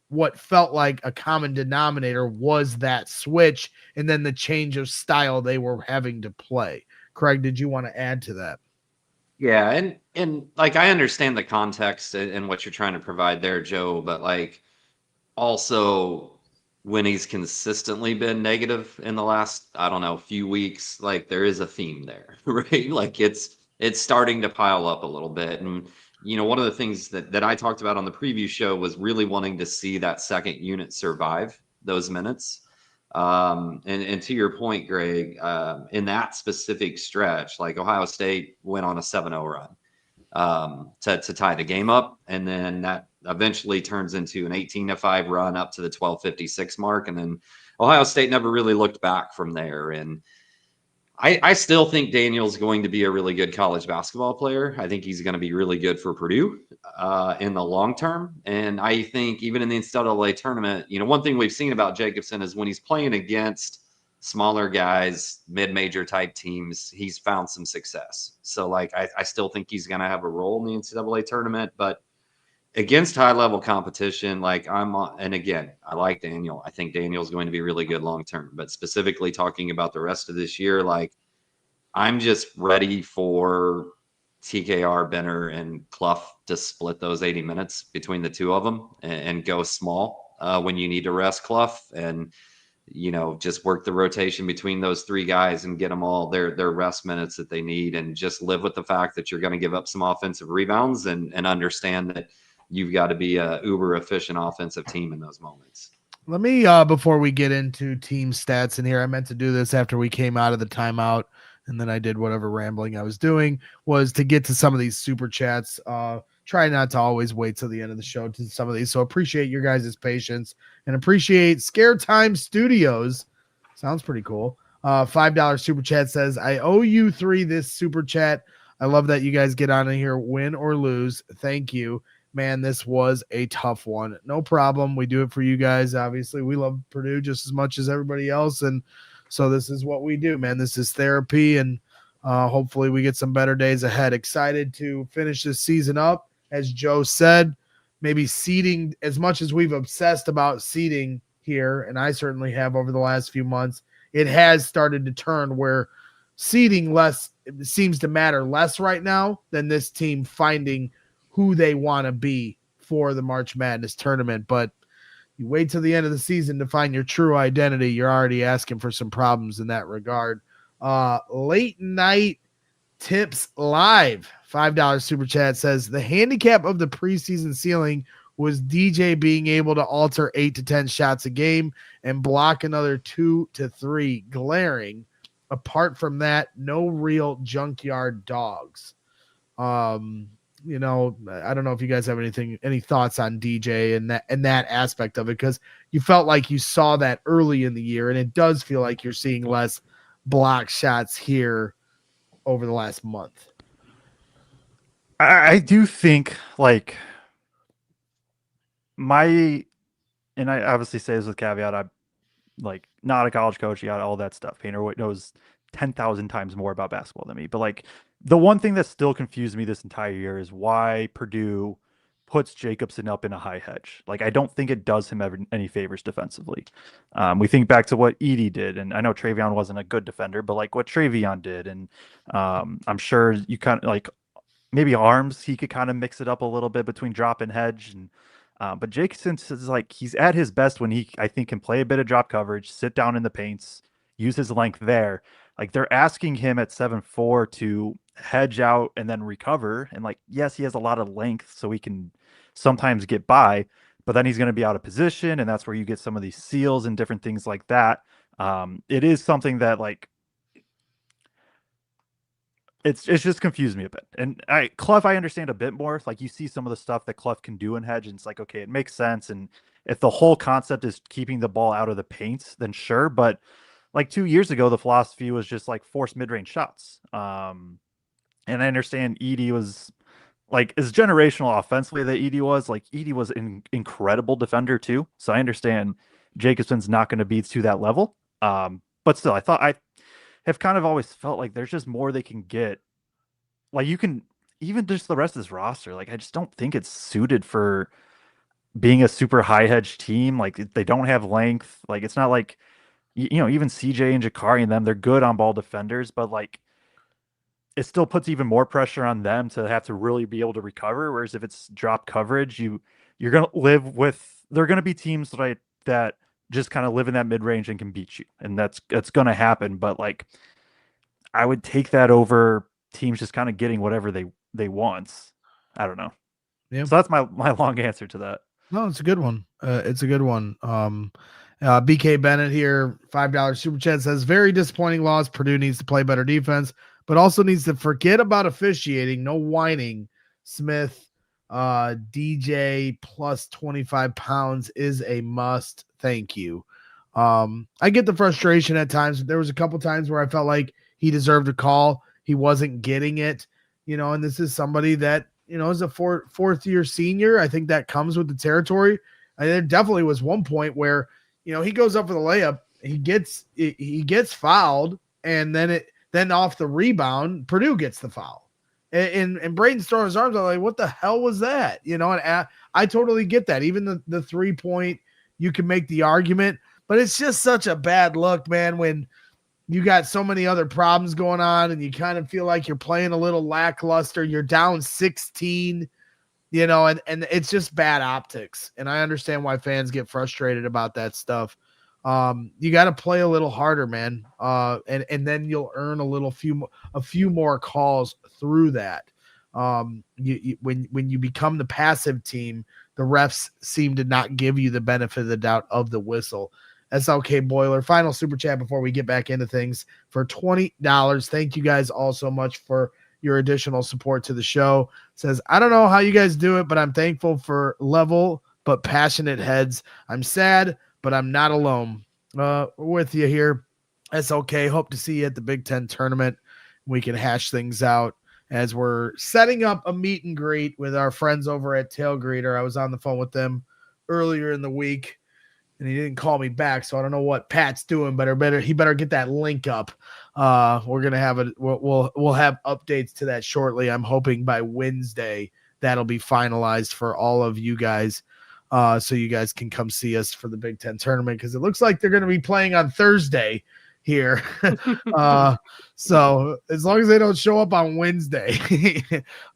what felt like a common denominator was that switch and then the change of style they were having to play. Kraig, did you want to add to that? Yeah, and like I understand the context and what you're trying to provide there, Joe, but like also when he's consistently been negative in the last, I don't know, few weeks, like there is a theme there, right? Like it's starting to pile up a little bit. And one of the things that I talked about on the preview show was really wanting to see that second unit survive those minutes. And to your point, Greg, in that specific stretch, like Ohio State went on a 7-0 run to tie the game up, and then that eventually turns into an 18-5 run up to the 12:56 mark, and then Ohio State never really looked back from there. And I still think Daniel's going to be a really good college basketball player. I think he's going to be really good for Purdue in the long term. And I think even in the NCAA tournament, one thing we've seen about Jacobson is when he's playing against smaller guys, mid-major type teams, he's found some success. So like I still think he's going to have a role in the NCAA tournament, but against high-level competition, like and again, I like Daniel. I think Daniel's going to be really good long-term, but specifically talking about the rest of this year, like I'm just ready for TKR, Benner, and Clough to split those 80 minutes between the two of them and go small when you need to rest Clough, and just work the rotation between those three guys and get them all their rest minutes that they need, and just live with the fact that you're going to give up some offensive rebounds and understand that you've got to be a uber efficient offensive team in those moments. Let me, before we get into team stats in here, I meant to do this after we came out of the timeout, and then I did whatever rambling I was doing, was to get to some of these super chats. Try not to always wait till the end of the show to some of these. So appreciate your guys' patience and appreciate Scare Time Studios. Sounds pretty cool. $5 super chat says, I owe you 3 this super chat. I love that you guys get on in here, win or lose. Thank you. Man, this was a tough one. No problem. We do it for you guys. Obviously, we love Purdue just as much as everybody else. And so this is what we do, man. This is therapy. And hopefully we get some better days ahead. Excited to finish this season up. As Joe said, maybe seeding, as much as we've obsessed about seeding here, and I certainly have over the last few months, it has started to turn where seeding seems to matter less right now than this team finding who they want to be for the March Madness tournament. But you wait till the end of the season to find your true identity. You're already asking for some problems in that regard. Late night tips live. $5 super chat says the handicap of the preseason ceiling was DJ being able to alter 8 to 10 shots a game and block another 2 to 3 glaring. Apart from that, no real junkyard dogs. I don't know if you guys have any thoughts on DJ and that aspect of it, because you felt like you saw that early in the year, and it does feel like you're seeing less block shots here over the last month. I do think like and I obviously say this with caveat, I'm like not a college coach, you got all that stuff. Painter knows 10,000 times more about basketball than me, but like the one thing that still confused me this entire year is why Purdue puts Jacobson up in a high hedge. Like, I don't think it does him any favors defensively. We think back to what Edey did, and I know Travion wasn't a good defender, but like what Travion did, and I'm sure you kind of like maybe arms, he could kind of mix it up a little bit between drop and hedge. And but Jacobson is like, he's at his best when he, I think, can play a bit of drop coverage, sit down in the paints, use his length there. Like, they're asking him at 7'4" to hedge out and then recover. And like, yes, he has a lot of length, so he can sometimes get by, but then he's going to be out of position, and that's where you get some of these seals and different things like that. It is something that like, it's just confused me a bit. And Clough, I understand a bit more. Like, you see some of the stuff that Clough can do in hedge, and it's like, okay, it makes sense. And if the whole concept is keeping the ball out of the paint, then sure. But like 2 years ago, the philosophy was just like force mid-range shots. And I understand Edey was like, as generational offensively that Edey was, like Edey was an incredible defender too. So I understand Jacobson's not going to be to that level. But still, I have kind of always felt like there's just more they can get. Like, you can even just the rest of this roster, like, I just don't think it's suited for being a super high hedge team. Like, they don't have length. Like, it's not like, you know, even CJ and Jakari and them, they're good on ball defenders, but like, it still puts even more pressure on them to have to really be able to recover. Whereas if it's drop coverage, you're going to live with, there are going to be teams that just kind of live in that mid range and can beat you. And that's going to happen. But like, I would take that over teams just kind of getting whatever they want. I don't know. Yeah. So that's my long answer to that. No, it's a good one. It's a good one. BK Bennett here, $5 super chat says, very disappointing loss. Purdue needs to play better defense, but also needs to forget about officiating. No whining. Smith, DJ plus 25 pounds is a must. Thank you. I get the frustration at times. There was a couple times where I felt like he deserved a call. He wasn't getting it, you know, and this is somebody that, you know, is a fourth year senior. I think that comes with the territory. And there definitely was one point where, you know, he goes up for the layup, he gets fouled, and then off the rebound, Purdue gets the foul. And Braden's throwing his arms out like, what the hell was that? You know, and I totally get that. Even the 3-point, you can make the argument, but it's just such a bad look, man, when you got so many other problems going on and you kind of feel like you're playing a little lackluster. You're down 16, you know, and it's just bad optics. And I understand why fans get frustrated about that stuff. You got to play a little harder, man. And then you'll earn a few more calls through that. When you become the passive team, the refs seem to not give you the benefit of the doubt of the whistle. SLK Boiler, final super chat before we get back into things for $20. Thank you guys all so much for your additional support to the show. Says, I don't know how you guys do it, but I'm thankful for level but passionate heads. I'm sad, but I'm not alone. With you here. SLK, hope to see you at the Big Ten tournament. We can hash things out as we're setting up a meet and greet with our friends over at Tailgreeter. I was on the phone with them earlier in the week, and he didn't call me back, so I don't know what Pat's doing, but he better get that link up. We're gonna have we'll have updates to that shortly. I'm hoping by Wednesday that'll be finalized for all of you guys, so you guys can come see us for the Big Ten tournament, because it looks like they're gonna be playing on Thursday here. So as long as they don't show up on Wednesday,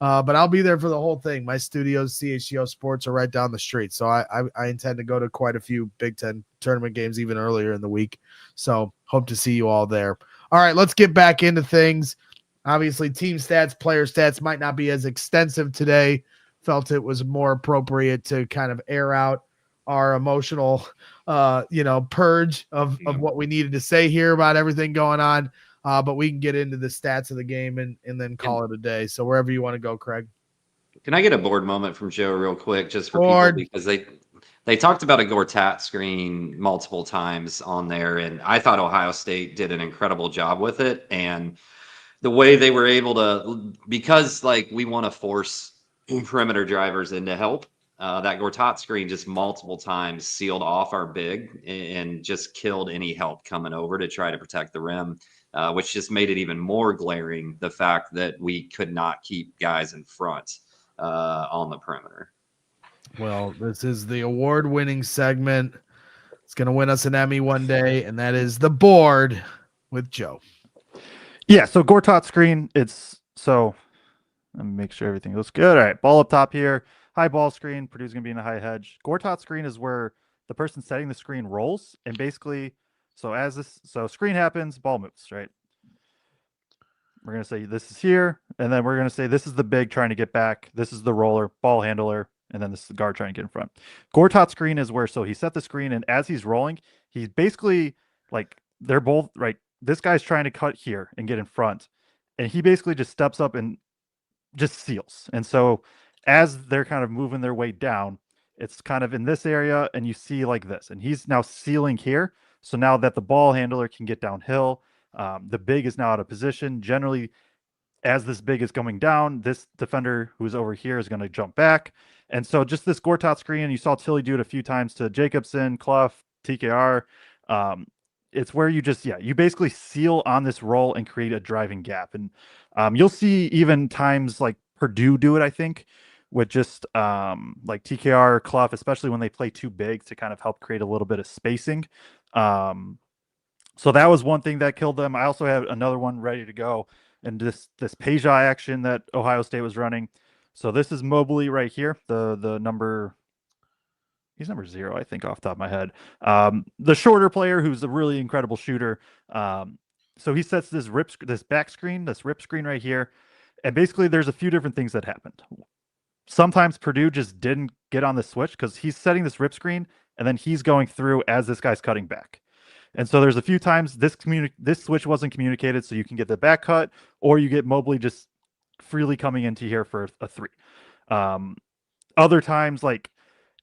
but I'll be there for the whole thing. My studios, CHGO Sports, are right down the street. So I intend to go to quite a few Big Ten tournament games even earlier in the week. So hope to see you all there. All right, let's get back into things. Obviously, team stats, player stats might not be as extensive today. Felt it was more appropriate to kind of air out our emotional purge of what we needed to say here about everything going on. But we can get into the stats of the game and then call it a day. So wherever you want to go, Kraig. Can I get a board moment from Joe real quick, just for people, because they talked about a Gortat screen multiple times on there, and I thought Ohio State did an incredible job with it. And the way they were able to, because like we want to force perimeter drivers into help, that Gortat screen just multiple times sealed off our big and just killed any help coming over to try to protect the rim, which just made it even more glaring, the fact that we could not keep guys in front on the perimeter. Well, this is the award-winning segment. It's going to win us an Emmy one day, and that is The Board with Joe. Yeah, so Gortat screen, it's so let me make sure everything looks good. All right, ball up top here, high ball screen. Purdue's gonna be in the high hedge. Gortat screen is where the person setting the screen rolls, and basically, so screen happens, ball moves, right? We're gonna say this is here, and then we're gonna say this is the big trying to get back. This is the roller, ball handler, and then this is the guard trying to get in front. Gortat screen is where he set the screen, and as he's rolling, he's basically like they're both right. This guy's trying to cut here and get in front, and he basically just steps up and just seals. And so as they're kind of moving their way down, it's kind of in this area, and you see like this, and he's now sealing here. So now that the ball handler can get downhill, the big is now out of position. Generally, as this big is coming down, this defender who's over here is going to jump back. And so just this Gortat screen, you saw Tilly do it a few times to Jacobson, Clough, TKR. It's where you just, you basically seal on this roll and create a driving gap. And you'll see even times like Purdue do it, I think, with just like TKR, Clough, especially when they play too big to kind of help create a little bit of spacing. So that was one thing that killed them. I also had another one ready to go, and this Peja action that Ohio State was running. So this is Mobley right here, the number. He's number 0, I think, off the top of my head. The shorter player who's a really incredible shooter. So he sets this back screen, this rip screen right here, and basically there's a few different things that happened. Sometimes Purdue just didn't get on the switch because he's setting this rip screen, and then he's going through as this guy's cutting back. And so there's a few times this switch wasn't communicated, so you can get the back cut, or you get Mobley just freely coming into here for a 3. Other times, like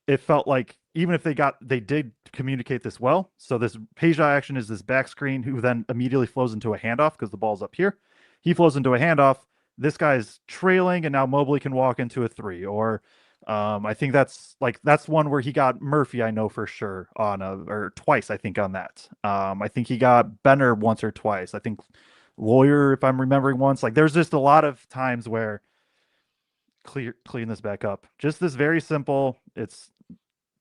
it felt like even if they did communicate this well. So this Peja action is this back screen who then immediately flows into a handoff because the ball's up here. He flows into a handoff. This guy's trailing, and now Mobley can walk into a 3. Or I think that's one where he got Murphy, I know for sure, or twice, I think, on that. I think he got Benner once or twice. I think Lawyer, if I'm remembering, once. Like there's just a lot of times where clean this back up. Just this very simple, it's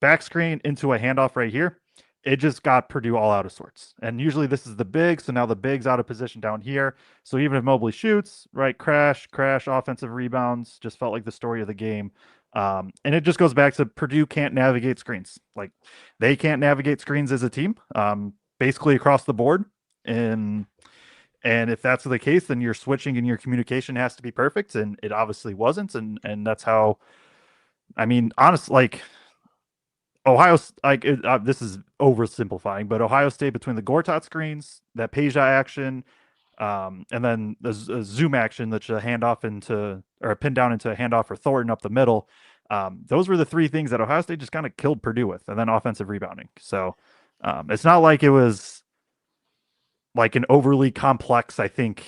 back screen into a handoff right here. It just got Purdue all out of sorts. And usually this is the big, so now the big's out of position down here. So even if Mobley shoots, right, crash, offensive rebounds, just felt like the story of the game. And it just goes back to Purdue can't navigate screens. Like they can't navigate screens as a team, basically across the board. And if that's the case, then your switching and your communication has to be perfect. And it obviously wasn't. And that's how, I mean, honestly, like Ohio, this is oversimplifying, but Ohio State between the Gortat screens, that Peja action, and then the zoom action that's a handoff or a pin down into a handoff for Thornton up the middle. Those were the 3 things that Ohio State just kind of killed Purdue with, and then offensive rebounding. So it's not like it was like an overly complex, I think,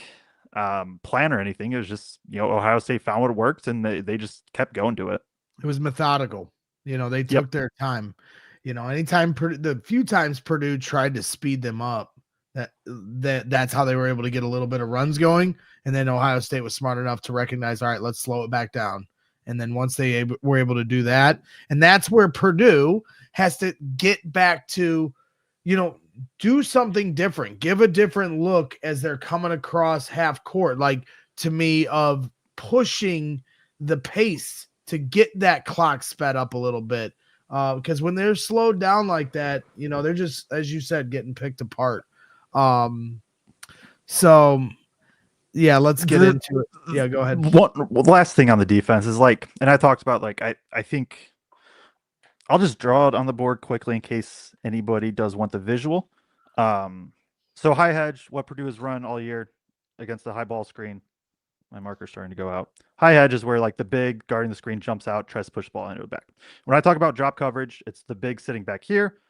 plan or anything. It was just, Ohio State found what worked, and they just kept going to it. It was methodical. They took their time. Anytime the few times Purdue tried to speed them up, that's how they were able to get a little bit of runs going. And then Ohio State was smart enough to recognize, all right, let's slow it back down. And then once they were able to do that, and that's where Purdue has to get back to, do something different, give a different look as they're coming across half court, like to me, of pushing the pace to get that clock sped up a little bit. Because when they're slowed down like that, they're just, as you said, getting picked apart. So yeah, let's get into it. Yeah, go ahead. The last thing on the defense is and I talked about I think I'll just draw it on the board quickly in case anybody does want the visual. So high hedge, what Purdue has run all year against the high ball screen. My marker's starting to go out. High hedge is where the big guarding the screen jumps out, tries to push the ball into it back. When I talk about drop coverage, it's the big sitting back here.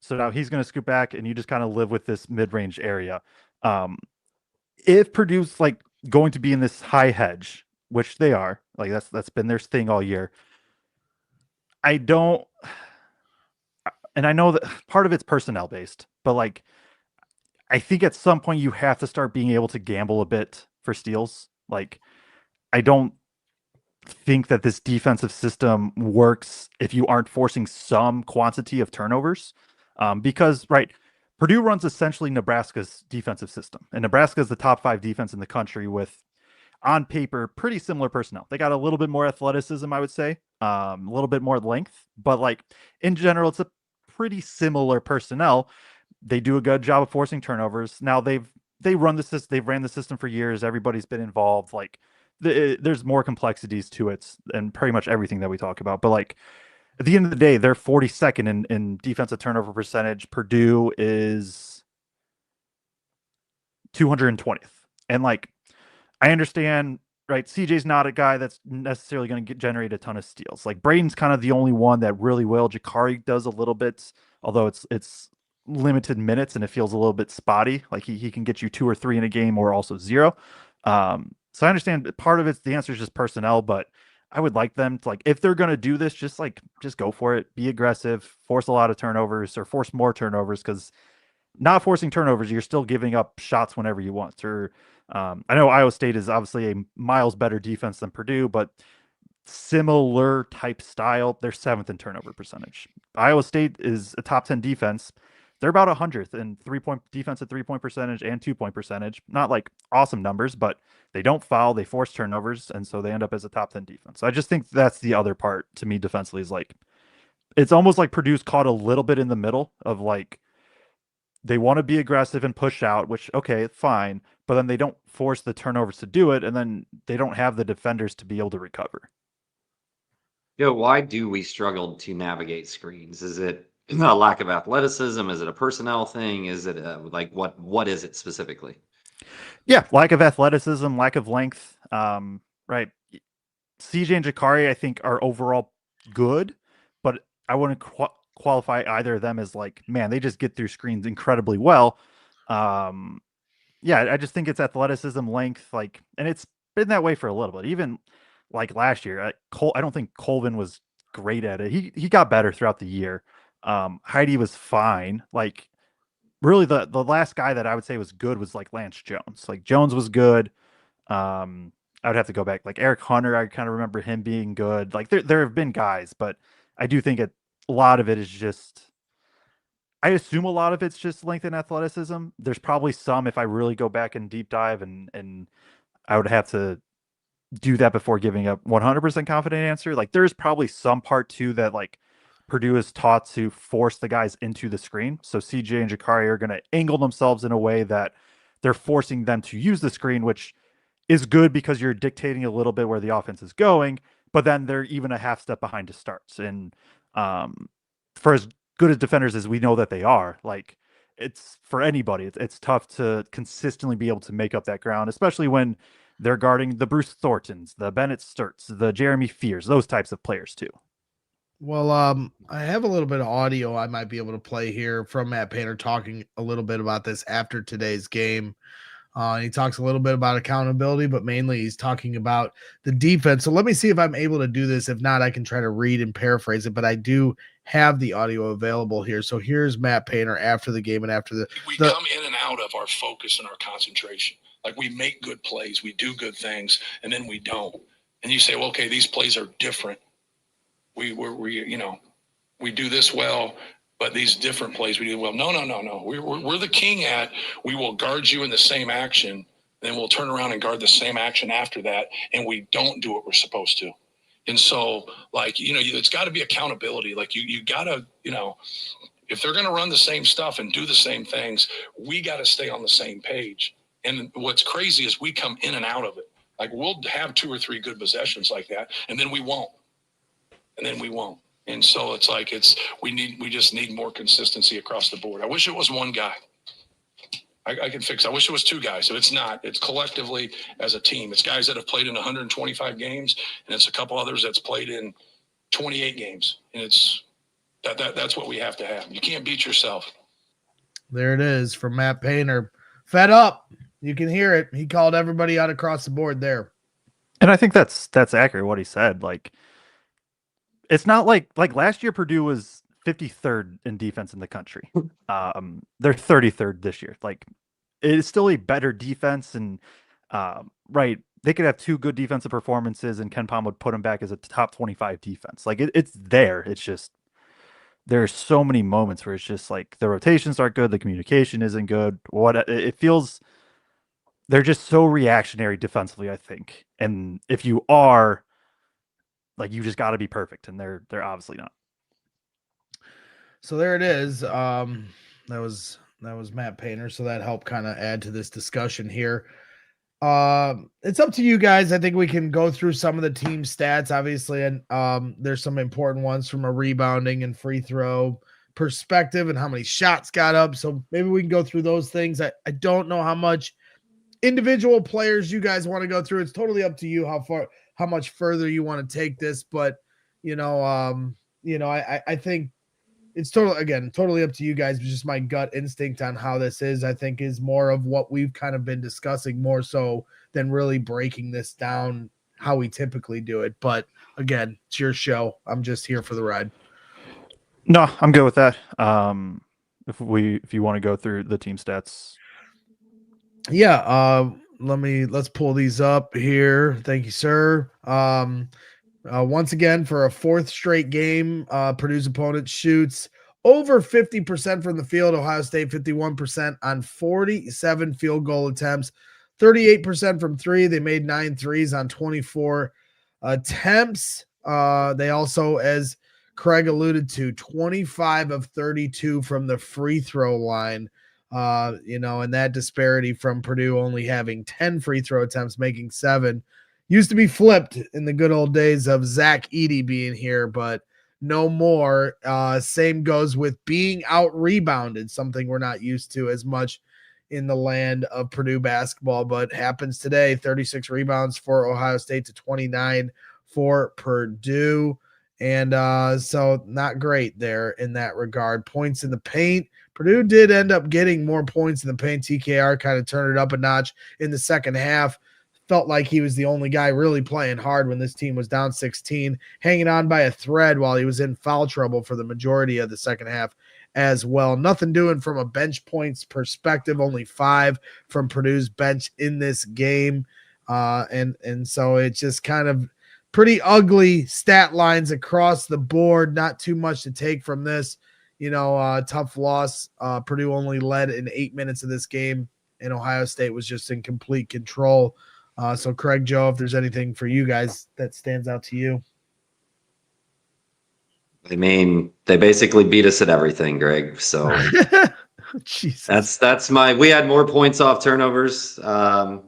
So now he's going to scoot back, and you just kind of live with this mid-range area. If Purdue's going to be in this high hedge, which they are, that's been their thing all year. I know that part of it's personnel based, but I think at some point you have to start being able to gamble a bit for steals. I don't think that this defensive system works if you aren't forcing some quantity of turnovers. Because, right, Purdue runs essentially Nebraska's defensive system, and Nebraska is the top 5 defense in the country with, on paper, pretty similar personnel. They got a little bit more athleticism, I would say, a little bit more length, but like in general, it's a pretty similar personnel. They do a good job of forcing turnovers. Now they ran the system for years. Everybody's been involved. Like there's more complexities to it and pretty much everything that we talk about. But like at the end of the day, they're 42nd in defensive turnover percentage. Purdue is 220th. And like I understand, right? CJ's not a guy that's necessarily going to generate a ton of steals. Like Braden's kind of the only one that really will. Jakari does a little bit, although it's limited minutes and it feels a little bit spotty. Like he can get you 2 or 3 in a game or also 0. So I understand part of it's the answer is just personnel, but I would like them to, like, if they're going to do this, just go for it. Be aggressive, force a lot of turnovers or force more turnovers, because not forcing turnovers, you're still giving up shots whenever you want. Or I know Iowa State is obviously a miles better defense than Purdue, but similar type style. They're 7th in turnover percentage. Iowa State is a top 10 defense. They're about 100th in 3-point defense at 3-point percentage and 2-point percentage. Not like awesome numbers, but they don't foul, they force turnovers, and so they end up as a top 10 defense. So I just think that's the other part to me defensively is like, it's almost like Purdue's caught a little bit in the middle of like, they want to be aggressive and push out, which, okay, fine, but then they don't force the turnovers to do it, and then they don't have the defenders to be able to recover. Why do we struggle to navigate screens? Is it a lack of athleticism? Is it a personnel thing? Is it like what is it specifically? Yeah, lack of athleticism, lack of length. Right. CJ and Jakari, I think, are overall good, but I wouldn't qualify either of them as like, man, they just get through screens incredibly well. Yeah, I just think it's athleticism, length, like, and it's been that way for a little bit. Even like last year, I don't think Colvin was great at it. He got better throughout the year. Heidi was fine. Like, really, the last guy that I would say was good was like Lance Jones. Like Jones was good. I would have to go back. Like Eric Hunter, I kind of remember him being good. Like there have been guys, but I do think a lot of it is just, I assume a lot of it's just length and athleticism. There's probably some, if I really go back and deep dive, and I would have to do that before giving a 100% confident answer. Like there's probably some part too that like Purdue is taught to force the guys into the screen. So CJ and Jakari are going to angle themselves in a way that they're forcing them to use the screen, which is good because you're dictating a little bit where the offense is going, but then they're even a half step behind to starts. And for as good as defenders as we know that they are, like it's for anybody, it's tough to consistently be able to make up that ground, especially when they're guarding the Bruce Thorntons, the Bennett Sturts, the Jeremy Fears, those types of players too. Well, I have a little bit of audio I might be able to play here from Matt Painter talking a little bit about this after today's game. He talks a little bit about accountability, but mainly he's talking about the defense. So let me see if I'm able to do this. If not, I can try to read and paraphrase it, but I do have the audio available here. So here's Matt Painter after the game and after we come in and out of our focus and our concentration. Like we make good plays, we do good things, and then we don't. And you say, well, okay, these plays are different. We do this well, but these different plays we do well. No. We're the king at, we will guard you in the same action, then we'll turn around and guard the same action after that, and we don't do what we're supposed to. And so, like, it's got to be accountability. Like you got to, if they're going to run the same stuff and do the same things, we got to stay on the same page. And what's crazy is we come in and out of it. Like we'll have 2 or 3 good possessions like that, and then we won't. And so it's like we just need more consistency across the board. I wish it was one guy. I can fix it. I wish it was 2 guys. So it's not. It's collectively as a team. It's guys that have played in 125 games, and it's a couple others that's played in 28 games. And it's that's what we have to have. You can't beat yourself. There it is from Matt Painter. Fed up. You can hear it. He called everybody out across the board there. And I think that's accurate what he said. Like, it's not like last year Purdue was 53rd in defense in the country. They're 33rd this year. Like, it is still a better defense, and right, they could have 2 good defensive performances, and Ken Palm would put them back as a top 25 defense. Like it's there. It's just there's so many moments where it's just like the rotations aren't good, the communication isn't good. It feels they're just so reactionary defensively, I think. And if you are, like, you just got to be perfect, and they're obviously not. So there it is. That was Matt Painter, so that helped kind of add to this discussion here. It's up to you guys. I think we can go through some of the team stats, obviously, and there's some important ones from a rebounding and free throw perspective and how many shots got up. So maybe we can go through those things. I don't know how much individual players you guys want to go through. It's totally up to you how much further you want to take this, but I think it's totally up to you guys. But just my gut instinct on how this is, I think, is more of what we've kind of been discussing more so than really breaking this down how we typically do it. But again, it's your show. I'm just here for the ride. No, I'm good with that. If you want to go through the team stats. Yeah, let's pull these up here. Thank you, sir. Once again, for a 4th straight game, Purdue's opponent shoots over 50% from the field. Ohio State 51% on 47 field goal attempts, 38% from 3. They made 9 threes on 24 attempts. They also, as Kraig alluded to, 25 of 32 from the free throw line. And that disparity from Purdue only having 10 free throw attempts, making 7. Used to be flipped in the good old days of Zach Edey being here, but no more. Same goes with being out rebounded, something we're not used to as much in the land of Purdue basketball, but happens today. 36 rebounds for Ohio State to 29 for Purdue. And so not great there in that regard. Points in the paint. Purdue did end up getting more points in the paint. TKR kind of turned it up a notch in the second half. Felt like he was the only guy really playing hard when this team was down 16, hanging on by a thread while he was in foul trouble for the majority of the second half as well. Nothing doing from a bench points perspective, only 5 from Purdue's bench in this game. And so it's just kind of pretty ugly stat lines across the board. Not too much to take from this. Tough loss. Purdue only led in 8 minutes of this game, and Ohio State was just in complete control. So Kraig, Joe, if there's anything for you guys that stands out to you. I mean, they basically beat us at everything, Greg. So Jesus. we had more points off turnovers, 1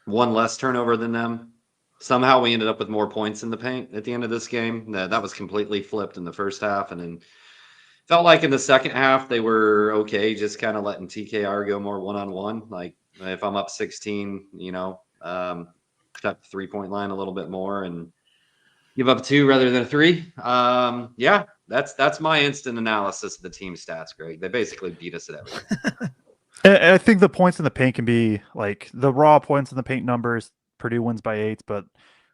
less turnover than them. Somehow we ended up with more points in the paint at the end of this game. That was completely flipped in the first half. And then felt like in the second half, they were okay, just kind of letting TKR go more one-on-one. Like if I'm up 16, protect the 3-point line a little bit more and give up 2 rather than 3. Yeah, that's my instant analysis of the team stats, Greg. They basically beat us at everything. I think the points in the paint can be like the raw points in the paint numbers. Purdue wins by 8, but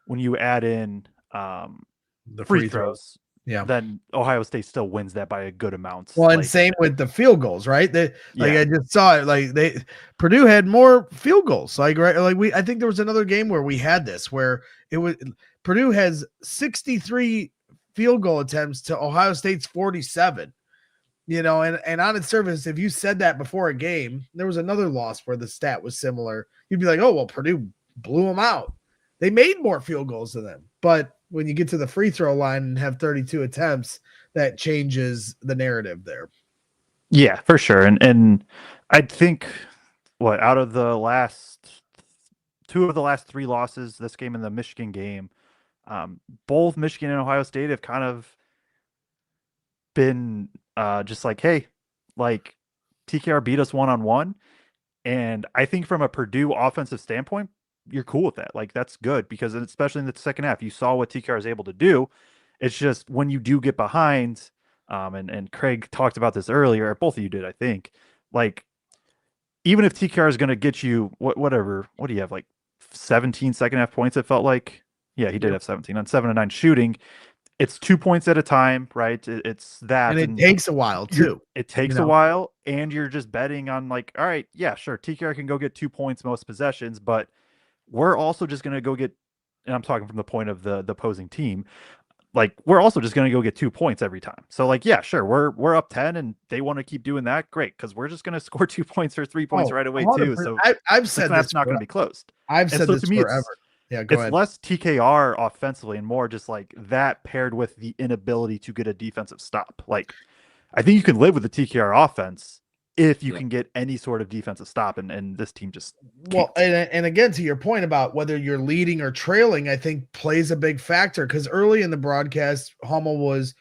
when you add in The free throws, yeah, then Ohio State still wins that by a good amount. Well, and same with the field goals, right? Yeah. I just saw it. Purdue had more field goals. I think there was another game where we had this where it was Purdue has 63 field goal attempts to Ohio State's 47. And on its surface, if you said that before a game, there was another loss where the stat was similar. You'd be like, oh, well, Purdue blew them out. They made more field goals than them. But when you get to the free throw line and have 32 attempts, that changes the narrative there. Yeah, for sure. And I think out of the last 2 of the last 3 losses, this game and the Michigan game, both Michigan and Ohio State have kind of been just like, hey, like TKR beat us one-on-one. And I think from a Purdue offensive standpoint, you're cool with that. Like, that's good because especially in the second half, you saw what TKR is able to do. It's just when you do get behind, and Kraig talked about this earlier, both of you did, I think, like, even if TKR is going to get you what do you have, like 17 second half points, it felt like? Yeah, he did have 17 on 7 of 9 shooting. It's 2 points at a time, right? It's that. And it takes a while too. It takes a while, and you're just betting on like, all right, yeah, sure, TKR can go get 2 points most possessions, but we're also just going to go get, and I'm talking from the point of the opposing team, like we're also just going to go get 2 points every time. So like, yeah, sure, we're up 10 and they want to keep doing that. Great. Cause we're just going to score 2 points or 3 points right away too. 100%. So I've said that's this not going to be closed. I've And said so this to me, forever. Yeah, go it's ahead. less TKR offensively and more just like that paired with the inability to get a defensive stop. Like, I think you can live with the TKR offense if you can get any sort of defensive stop, and this team just can't. Well, and again, to your point about whether you're leading or trailing, I think plays a big factor, because early in the broadcast, Hummel was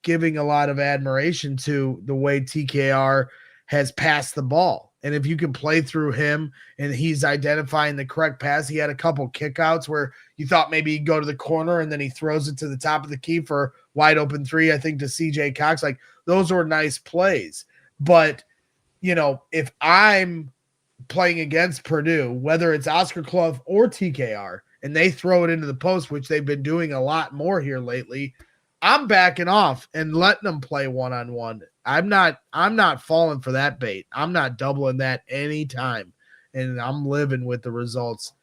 giving a lot of admiration to the way TKR has passed the ball. And if you can play through him and he's identifying the correct pass, he had a couple kickouts where you thought maybe he'd go to the corner and then he throws it to the top of the key for wide open 3, I think, to CJ Cox. Like, those were nice plays. But, if I'm playing against Purdue, whether it's Oscar Clough or TKR, and they throw it into the post, which they've been doing a lot more here lately, I'm backing off and letting them play one-on-one. I'm not falling for that bait. I'm not doubling that anytime. And I'm living with the results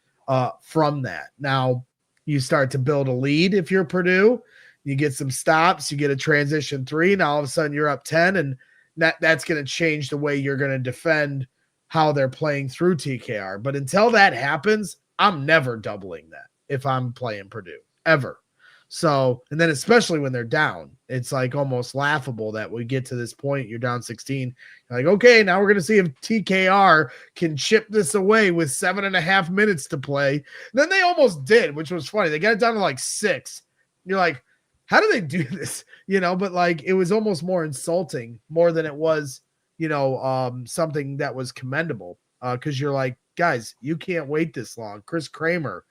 from that. Now, you start to build a lead if you're Purdue. You get some stops. You get a transition 3. Now, all of a sudden, you're up 10, and that's going to change the way you're going to defend how they're playing through TKR. But until that happens, I'm never doubling that if I'm playing Purdue, ever. So, and then especially when they're down, it's like almost laughable that we get to this point, you're down 16. You're like, okay, now we're going to see if TKR can chip this away with 7.5 minutes to play. And then they almost did, which was funny. They got it down to like 6. You're like, how do they do this? But like, it was almost more insulting more than it was, something that was commendable. Cause you're like, guys, you can't wait this long. Chris Kramer,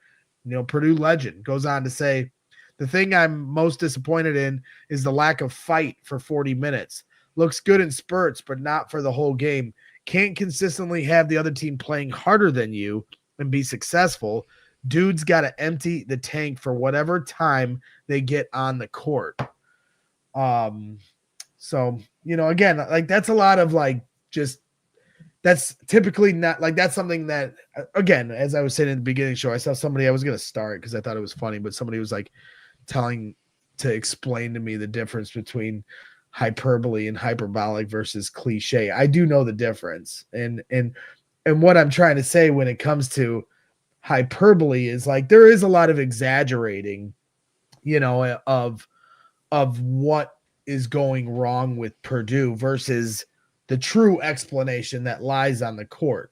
Purdue legend, goes on to say, the thing I'm most disappointed in is the lack of fight for 40 minutes. Looks good in spurts, but not for the whole game. Can't consistently have the other team playing harder than you and be successful. Dude's got to empty the tank for whatever time they get on the court. So, again, like, that's a lot of like, just, that's typically not like, that's something that, again, as I was saying in the beginning of the show, I saw somebody, I was going to start because I thought it was funny, but somebody was like trying to explain to me the difference between hyperbole and hyperbolic versus cliche. I do know the difference. And what I'm trying to say when it comes to hyperbole is like, there is a lot of exaggerating, of what is going wrong with Purdue versus the true explanation that lies on the court.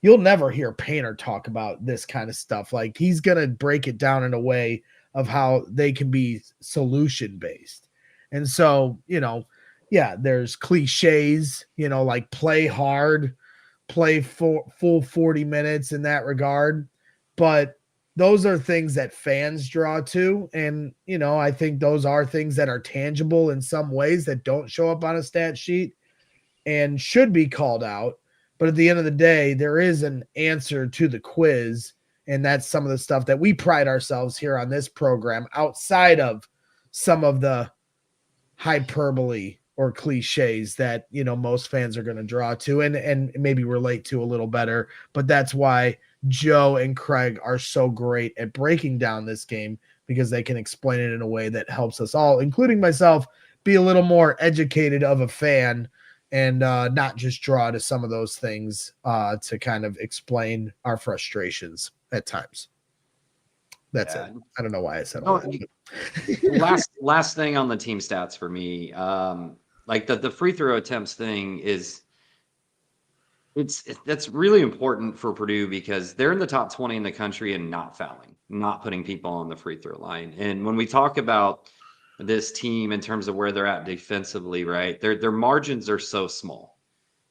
You'll never hear Painter talk about this kind of stuff. Like, he's going to break it down in a way of how they can be solution based. And so, there's cliches, like play hard, play full 40 minutes in that regard. But those are things that fans draw to. And, I think those are things that are tangible in some ways that don't show up on a stat sheet and should be called out. But at the end of the day, there is an answer to the quiz. And that's some of the stuff that we pride ourselves here on this program outside of some of the hyperbole or cliches that, most fans are going to draw to and maybe relate to a little better. But that's why Joe and Kraig are so great at breaking down this game, because they can explain it in a way that helps us all, including myself, be a little more educated of a fan and not just draw to some of those things to kind of explain our frustrations at times. That's it. I don't know why I said all that. last thing on the team stats for me, like the free throw attempts thing is, that's really important for Purdue because they're in the top 20 in the country and not fouling, not putting people on the free throw line. And when we talk about this team in terms of where they're at defensively, right, their margins are so small,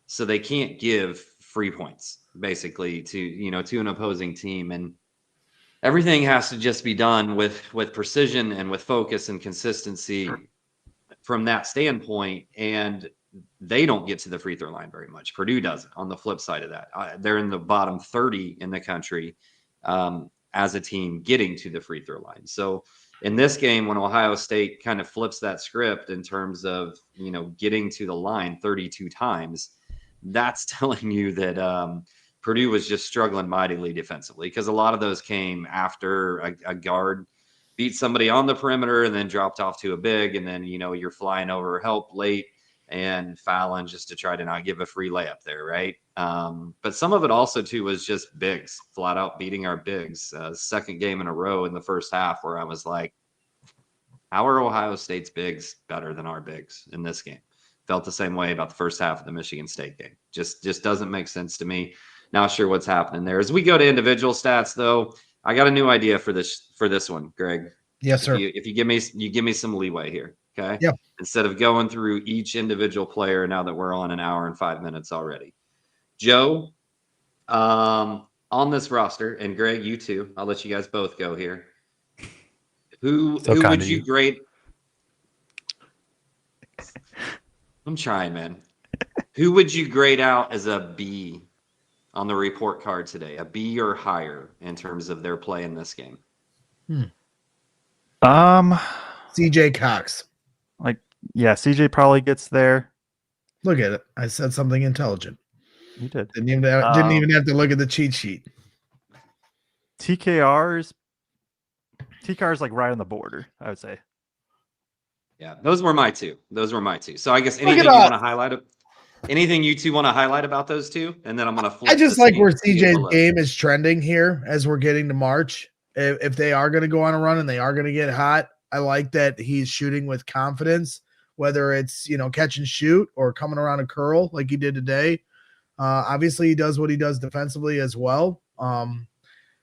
so they can't give free points basically to an opposing team, and everything has to just be done with precision and with focus and consistency from that standpoint. And they don't get to the free throw line very much. Purdue doesn't. On the flip side of that, they're in the bottom 30 in the country as a team getting to the free throw line. So in this game, when Ohio State kind of flips that script in terms of, getting to the line 32 times, that's telling you that Purdue was just struggling mightily defensively because a lot of those came after a guard beat somebody on the perimeter and then dropped off to a big, and then you're flying over help late and fouling just to try to not give a free layup there, right? But some of it also too was just bigs flat out beating our bigs. Second game in a row in the first half where I was like, how are Ohio State's bigs better than our bigs in this game? Felt the same way about the first half of the Michigan State game. Just doesn't make sense to me. Not sure what's happening there. As we go to individual stats, though, I got a new idea for this one, Greg. Yes, sir. If you give me some leeway here, okay? Yeah. Instead of going through each individual player, now that we're on an hour and 5 minutes already, Joe, on this roster, and Greg, you too. I'll let you guys both go here. Who would you grade? I'm trying, man. Who would you grade out as a B on the report card today? A B or higher in terms of their play in this game? CJ Cox. CJ probably gets there. Look at it. I said something intelligent. You did. Didn't even have to look at the cheat sheet. TKR's like right on the border, I would say. Yeah, those were my two. So I guess anything you want to highlight? Anything you two want to highlight about those two? And then I'm going to flip. I just like where CJ's game is trending here as we're getting to March. If they are going to go on a run and they are going to get hot, I like that he's shooting with confidence, whether it's, catch and shoot or coming around a curl like he did today. Obviously, he does what he does defensively as well.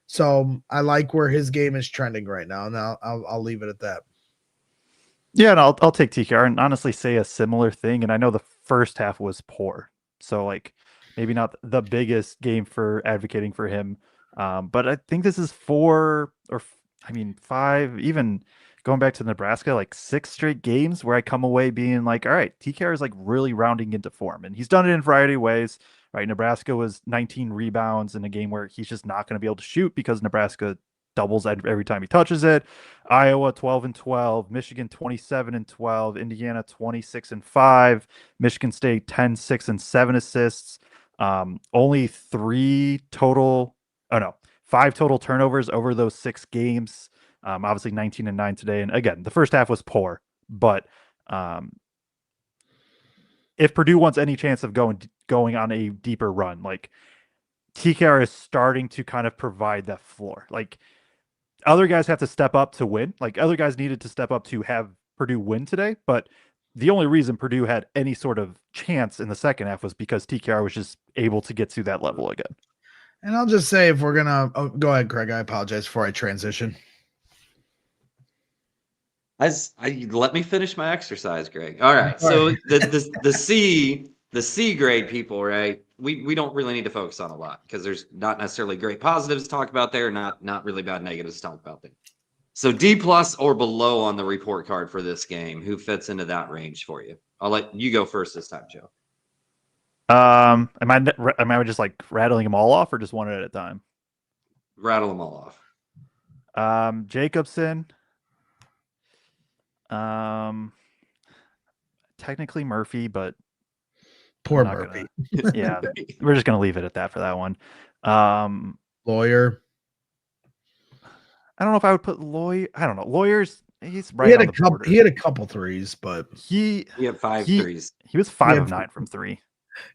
So I like where his game is trending right now, and I'll leave it at that. Yeah, and I'll take TKR and honestly say a similar thing. And I know the first half was poor, so maybe not the biggest game for advocating for him. But I think this is 5, even going back to Nebraska, 6 straight games where I come away being like, all right, TKR is really rounding into form, and he's done it in a variety of ways. Right, Nebraska was 19 rebounds in a game where he's just not going to be able to shoot because Nebraska doubles every time he touches it. Iowa 12-12, Michigan 27-12, Indiana 26-5, Michigan State 10-6-7 assists. Only 5 total turnovers over those 6 games. Obviously 19-9 today, and again, the first half was poor, but if Purdue wants any chance of going on a deeper run, TKR is starting to kind of provide that floor. Other guys have to step up to win. Other guys needed to step up to have Purdue win today, but the only reason Purdue had any sort of chance in the second half was because TKR was just able to get to that level again. And I'll just say, if we're gonna go ahead, Craig, I apologize before I transition. Let me finish my exercise, Greg. All right. So the C grade people, right? We don't really need to focus on a lot because there's not necessarily great positives to talk about there, not really bad negatives to talk about there. So D+ or below on the report card for this game, who fits into that range for you? I'll let you go first this time, Joe. Am I just rattling them all off or just one at a time? Rattle them all off. Jacobson. Technically Murphy, but poor Murphy. Yeah, we're just gonna leave it at that for that one. Lawyer. I don't know if I would put Lawyer. I don't know. Lawyer's he's right on the border. He had a couple threes, but he had 5 threes. He was 5 of 9 from 3.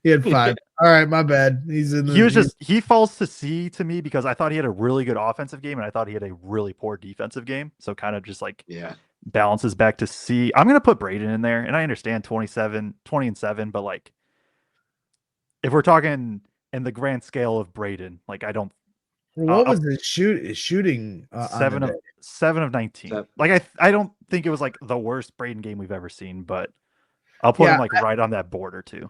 He had 5. All right, my bad. He falls to C to me because I thought he had a really good offensive game and I thought he had a really poor defensive game. So kind of just balances back to C. I'm gonna put Braden in there, and I understand 20-7, but if we're talking in the grand scale of Braden, I don't. What was his shooting? 7 of 19. I don't think it was the worst Braden game we've ever seen, but I'll put him right on that border too.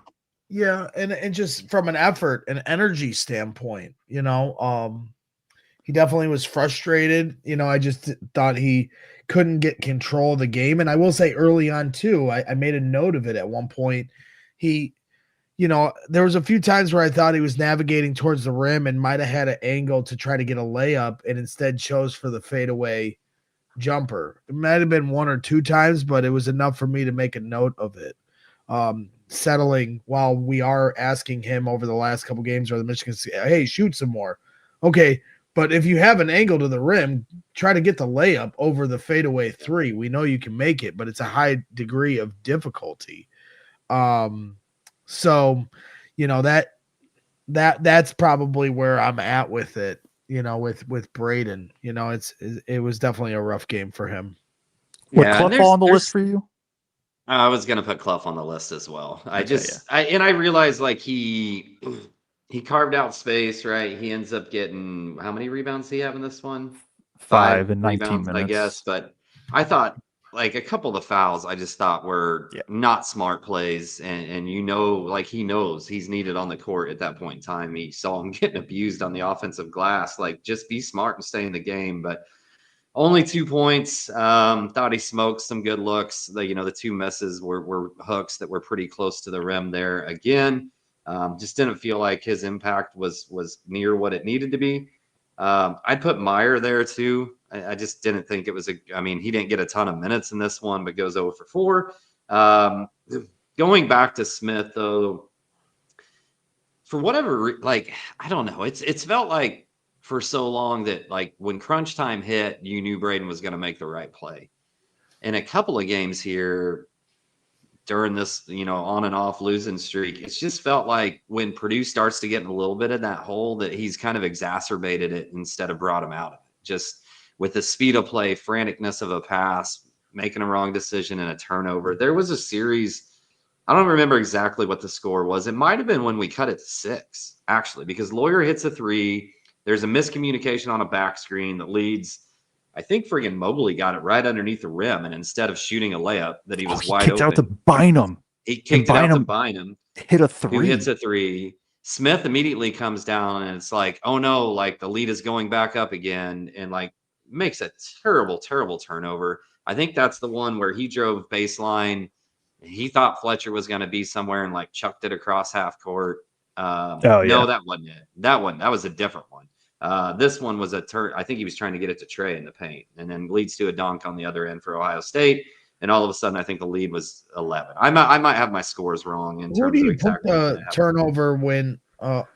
Yeah, and just from an effort and energy standpoint, he definitely was frustrated. I just thought he couldn't get control of the game. And I will say early on too, I made a note of it at one point. There was a few times where I thought he was navigating towards the rim and might have had an angle to try to get a layup and instead chose for the fadeaway jumper. It might have been 1 or 2 times, but it was enough for me to make a note of it. settling while we are asking him over the last couple games or the Michigan State, hey, shoot some more. Okay, but if you have an angle to the rim, try to get the layup over the fadeaway three. We know you can make it, but it's a high degree of difficulty. So, you know, that's probably where I'm at with it, you know, with Braden. You know, it was definitely a rough game for him. Would Clough fall on the list for you? I was gonna put Clough on the list as well. I realized like he carved out space, right? He ends up getting, how many rebounds did he have in this one? 5 in 19 rebounds, minutes, I guess. But I thought like a couple of the fouls I just thought were not smart plays, and you know, like he knows he's needed on the court at that point in time. He saw him getting abused on the offensive glass. Like, just be smart and stay in the game. But only 2 points. Thought he smoked some good looks. The 2 misses were hooks that were pretty close to the rim there. Again, just didn't feel like his impact was near what it needed to be. I'd put Meyer there too. I just didn't think it was he didn't get a ton of minutes in this one, but goes 0 for 4. Going back to Smith though, for whatever, like, I don't know. It's felt like for so long that like when crunch time hit, you knew Braden was going to make the right play. In a couple of games here during this, on and off losing streak, it's just felt like when Purdue starts to get in a little bit of that hole that he's kind of exacerbated it instead of brought him out of it. Just with the speed of play, franticness of a pass, making a wrong decision and a turnover. There was a series, I don't remember exactly what the score was. It might have been when we cut it to 6, actually, because Lawyer hits a 3. There's a miscommunication on a back screen that leads, I think friggin' Mobley got it right underneath the rim, and instead of shooting a layup that he was wide open. Out to Bynum. He kicked it out to Bynum. Hit a 3. Who hits a 3. Smith immediately comes down, and it's like, oh no, like the lead is going back up again, and like makes a terrible, terrible turnover. I think that's the one where he drove baseline. He thought Fletcher was going to be somewhere and like chucked it across half court. No, that wasn't it. That was a different one. This one was a turn. I think he was trying to get it to Trey in the paint, and then leads to a dunk on the other end for Ohio State. And all of a sudden, I think the lead was 11. I might have my scores wrong in terms of exactly. Who do you put the turnover when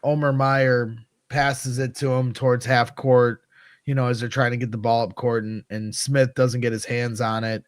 Omer Meyer passes it to him towards half court? As they're trying to get the ball up court, and Smith doesn't get his hands on it.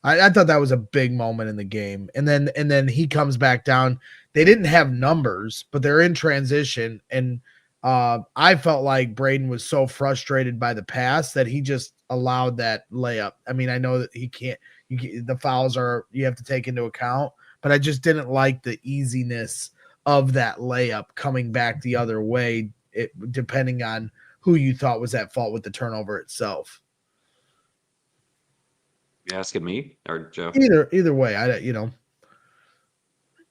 I thought that was a big moment in the game. And then he comes back down. They didn't have numbers, but they're in transition. And I felt like Braden was so frustrated by the pass that he just allowed that layup. I mean, I know that he can't. The fouls you have to take into account, but I just didn't like the easiness of that layup coming back the other way, depending on who you thought was at fault with the turnover itself. You asking me or Joe? Either way,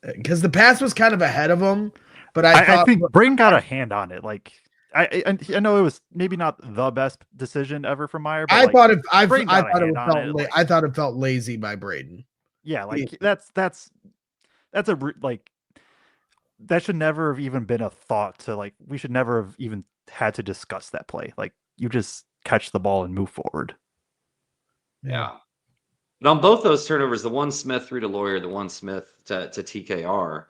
because the pass was kind of ahead of him, but I think Braden got a hand on it. Like I know it was maybe not the best decision ever from Meyer. But I thought it felt lazy by Braden. Yeah, like that's a like that should never have even been a thought to, like, we should never have even had to discuss that play. Like, you just catch the ball and move forward. Yeah. But on both those turnovers, the one Smith threw to Lawyer, the one Smith to TKR,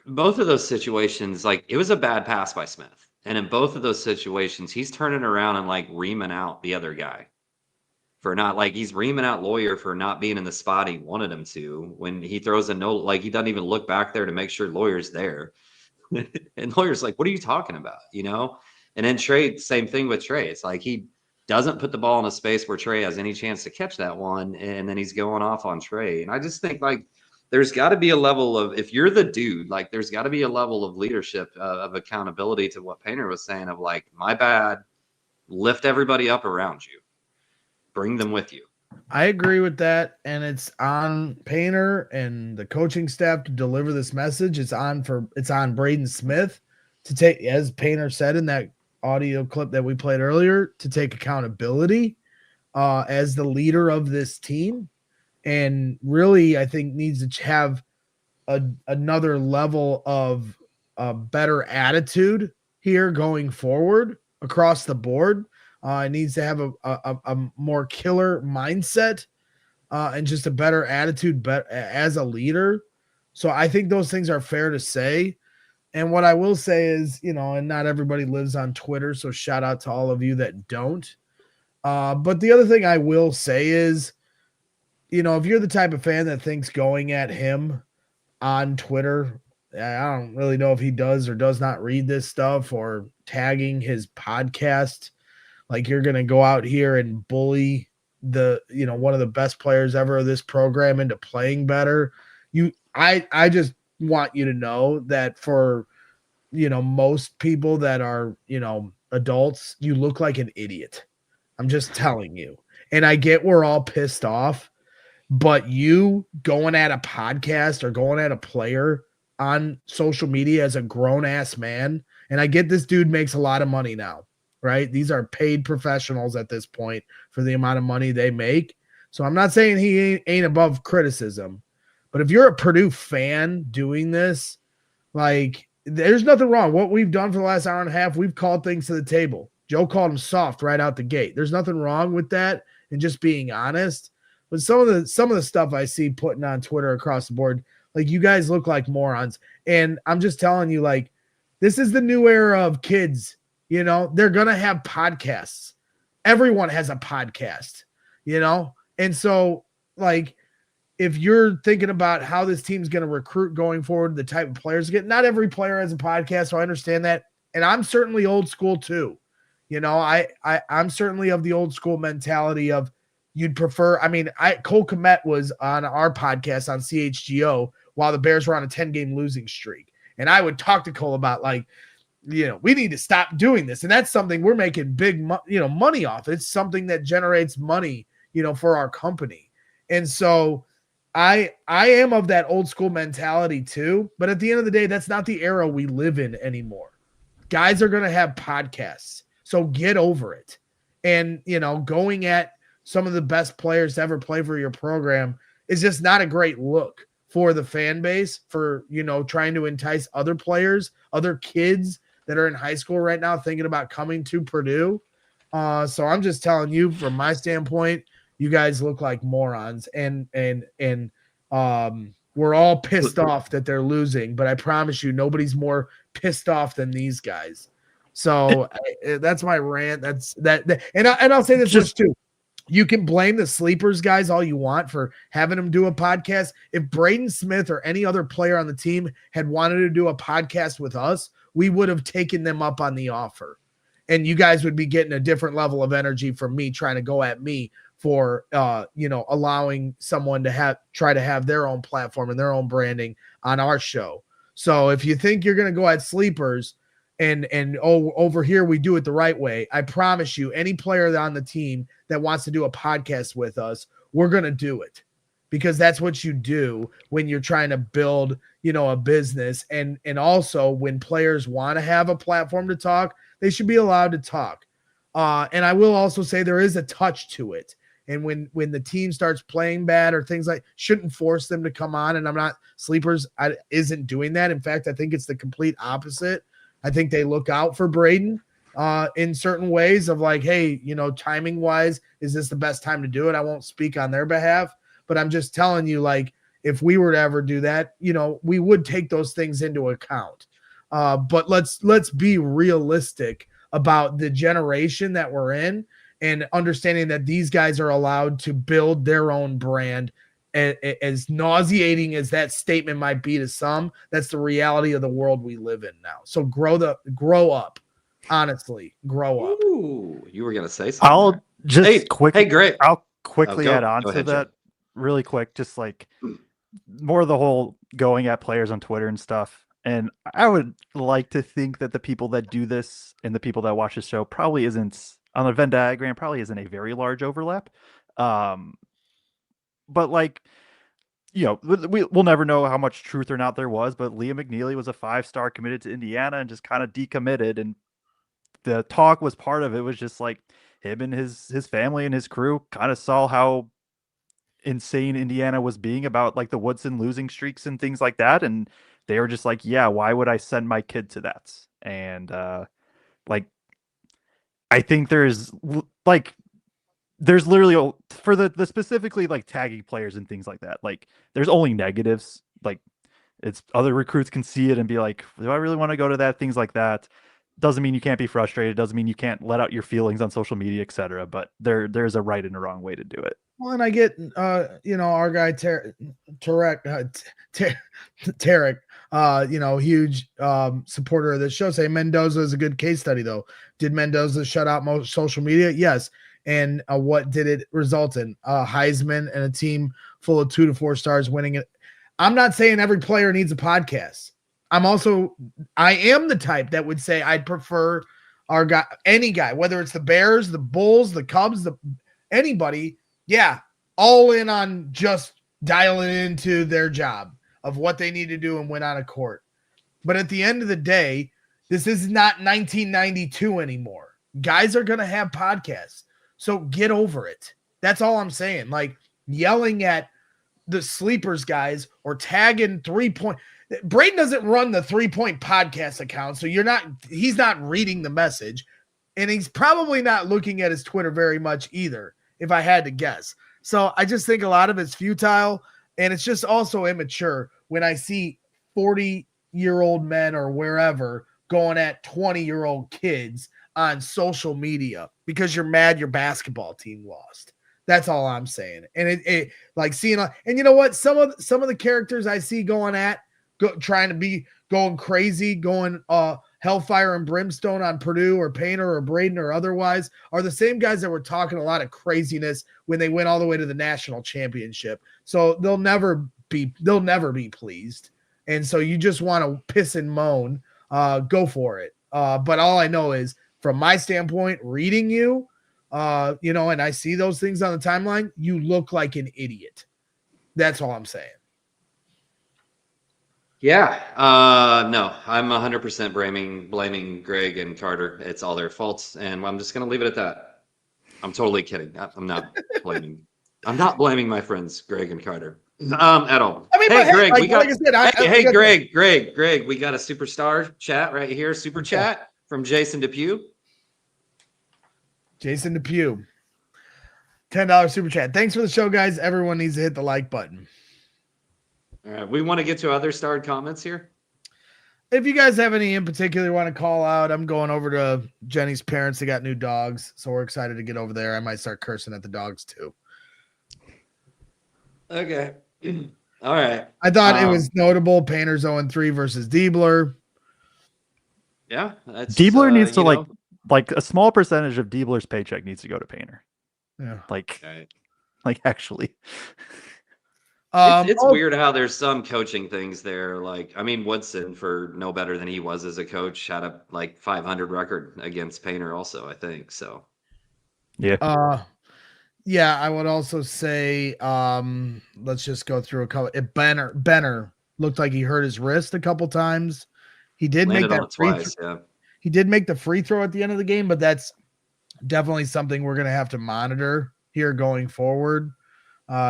both of those situations, like, it was a bad pass by Smith. And in both of those situations, he's turning around and like reaming out the other guy for not, like, he's reaming out Lawyer for not being in the spot he wanted him to. When he throws a no, like, he doesn't even look back there to make sure Lawyer's there. And Lawyer's like, what are you talking about? And then Trey, same thing with Trey. It's like he doesn't put the ball in a space where Trey has any chance to catch that one, and then he's going off on Trey. And I just think, like, there's got to be a level of, if you're the dude, like, there's got to be a level of leadership, of accountability to what Painter was saying of, like, my bad, lift everybody up around you, bring them with you. I agree with that, and it's on Painter and the coaching staff to deliver this message. It's on Braden Smith to take, as Painter said in that audio clip that we played earlier, to take accountability as the leader of this team, and really, I think, needs to have another level of a better attitude here going forward across the board. It needs to have a more killer mindset and just a better attitude as a leader. So I think those things are fair to say. And what I will say is, and not everybody lives on Twitter, so shout out to all of you that don't. But the other thing I will say is, if you're the type of fan that thinks going at him on Twitter, I don't really know if he does or does not read this stuff, or tagging his podcast, like you're going to go out here and bully one of the best players ever of this program into playing better. I just want you to know that for, most people that are, adults, you look like an idiot. I'm just telling you. And I get we're all pissed off, but you going at a podcast or going at a player on social media as a grown ass man, and I get this dude makes a lot of money now, right? These are paid professionals at this point for the amount of money they make. So I'm not saying he ain't above criticism, but if you're a Purdue fan doing this, like, there's nothing wrong. What we've done for the last hour and a half, we've called things to the table. Joe called him soft right out the gate. There's nothing wrong with that and just being honest. But some of the stuff I see putting on Twitter across the board, like, you guys look like morons. And I'm just telling you, like, this is the new era of kids. They're going to have podcasts. Everyone has a podcast, And so, like, if you're thinking about how this team's going to recruit going forward, the type of players get, not every player has a podcast. So I understand that. And I'm certainly old school too. I'm certainly of the old school mentality of, you'd prefer. I mean, Cole Kmet was on our podcast on CHGO while the Bears were on a 10-game losing streak. And I would talk to Cole about, like, we need to stop doing this. And that's something we're making big, money off. It's something that generates money, for our company. And so I am of that old school mentality too. But at the end of the day, that's not the era we live in anymore. Guys are going to have podcasts. So get over it. And, going at some of the best players to ever play for your program is just not a great look for the fan base, for, trying to entice other players, other kids that are in high school right now thinking about coming to Purdue. So I'm just telling you, from my standpoint, you guys look like morons, and we're all pissed off that they're losing, but I promise you, nobody's more pissed off than these guys. So that's my rant. That's that. And I'll say this much too. You can blame the sleepers guys all you want for having them do a podcast. If Braden Smith or any other player on the team had wanted to do a podcast with us, we would have taken them up on the offer. And you guys would be getting a different level of energy from me trying to go at me for, allowing someone to try to have their own platform and their own branding on our show. So if you think you're going to go at sleepers and over here we do it the right way, I promise you, any player on the team that wants to do a podcast with us, we're going to do it, because that's what you do when you're trying to build, a business. And also, when players want to have a platform to talk, they should be allowed to talk. And I will also say there is a touch to it. And when the team starts playing bad or things like, shouldn't force them to come on. And I'm not, sleepers isn't doing that. In fact, I think it's the complete opposite. I think they look out for Braden in certain ways of, like, hey, timing wise, is this the best time to do it? I won't speak on their behalf, but I'm just telling you, like, if we were to ever do that, we would take those things into account. But let's be realistic about the generation that we're in, and understanding that these guys are allowed to build their own brand. As nauseating as that statement might be to some, that's the reality of the world we live in now. So grow up. Honestly, grow up. Ooh, you were gonna say something. I'll just quickly. Hey, great. I'll quickly add on go to ahead, that really quick. Just like more of the whole going at players on Twitter and stuff. And I would like to think that the people that do this and the people that watch this show probably isn't on the Venn diagram, probably isn't a very large overlap. But like, we'll never know how much truth or not there was, but Liam McNeely was a 5-star committed to Indiana and just kind of decommitted. And the talk was part of it was just like him and his family and his crew kind of saw how insane Indiana was being about, like, the Woodson losing streaks and things like that. And they were just like, yeah, why would I send my kid to that? And like, I think there's literally, for the specifically like tagging players and things like that, like, there's only negatives. Like, It's other recruits can see it and be like, do I really want to go to that? Things like that. Doesn't mean you can't be frustrated. Doesn't mean you can't let out your feelings on social media, etc. But there's a right and a wrong way to do it. Well, and I get, our guy Tarek, huge supporter of this show, say Mendoza is a good case study, though. Did Mendoza shut out most social media? Yes. And what did it result in? Heisman and a team full of 2 to 4 stars winning it. I'm not saying every player needs a podcast. I am the type that would say I'd prefer our guy, any guy, whether it's the Bears, the Bulls, the Cubs, anybody. Yeah, all in on just dialing into their job of what they need to do and win on a court. But at the end of the day, this is not 1992 anymore. Guys are going to have podcasts. So get over it. That's all I'm saying. Like yelling at the sleepers guys or tagging 3-point. Braden doesn't run the 3-point podcast account. So he's not reading the message. And he's probably not looking at his Twitter very much either, if I had to guess. So I just think a lot of it's futile, and it's just also immature when I see 40-year-old men or wherever going at 20-year-old kids on social media because you're mad your basketball team lost. That's all I'm saying. And it like seeing, and you know what? Some of the characters I see going trying to be going crazy, going hellfire and brimstone on Purdue or Painter or Braden or otherwise are the same guys that were talking a lot of craziness when they went all the way to the national championship. So they'll never be pleased. And so you just want to piss and moan, go for it. But all I know is from my standpoint, reading you, and I see those things on the timeline, you look like an idiot. That's all I'm saying. Yeah. No, I'm 100% blaming Greg and Carter. It's all their faults. And I'm just going to leave it at that. I'm totally kidding. I'm not blaming my friends, Greg and Carter, at all. I mean, hey, Greg, like I said, Greg, we got a superstar chat right here. Super chat from Jason Depew. Jason Depew. $10 super chat. Thanks for the show, guys. Everyone needs to hit the like button. All right, we want to get to other starred comments here. If you guys have any in particular you want to call out, I'm going over to Jenny's parents. They got new dogs, so we're excited to get over there. I might start cursing at the dogs too. Okay. All right. I thought it was notable. Painter's 0-3 versus Diebler. Yeah. That's, Diebler needs to like a small percentage of Diebler's paycheck needs to go to Painter. Yeah. Like actually. It's weird how there's some coaching things there. Like, I mean, Woodson, for no better than he was as a coach, had a 500 record against Painter also, I think. So, yeah. Yeah, I would also say, let's just go through a couple. Benner looked like he hurt his wrist a couple times. He did make that twice. Yeah. He did make the free throw at the end of the game, but that's definitely something we're going to have to monitor here going forward.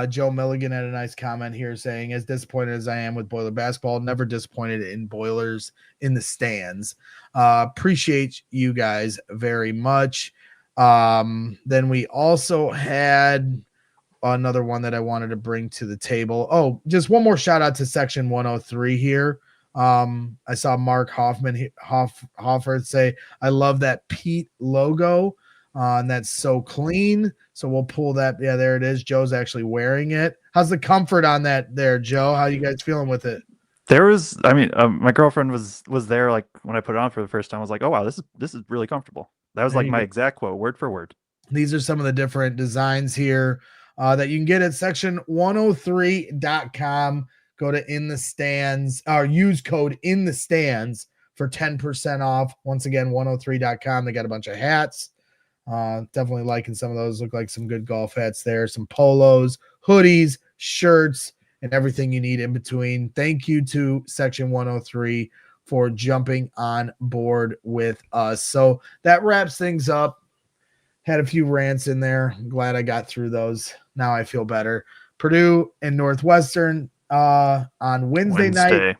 Joe Milligan had a nice comment here saying, as disappointed as I am with Boiler basketball, never disappointed in Boilers in the stands. Appreciate you guys very much. Then we also had another one that I wanted to bring to the table. Oh, just one more shout out to section 103 here. I saw Mark Hoffert say, I love that Pete logo. And that's so clean. So we'll pull that. Yeah, there it is. Joe's actually wearing it. How's the comfort on that there, Joe? How you guys feeling with it? There was, my girlfriend was there like when I put it on for the first time. I was like, oh wow, this is really comfortable. That was like my exact quote, word for word. These are some of the different designs here that you can get at section103.com. Go to In the Stands or use code In the Stands for 10% off. Once again, 103.com. They got a bunch of hats. Definitely liking some of those. Look like some good golf hats there. Some polos, hoodies, shirts, and everything you need in between. Thank you to Section 103 for jumping on board with us. So that wraps things up. Had a few rants in there. I'm glad I got through those. Now I feel better. Purdue and Northwestern on Wednesday night.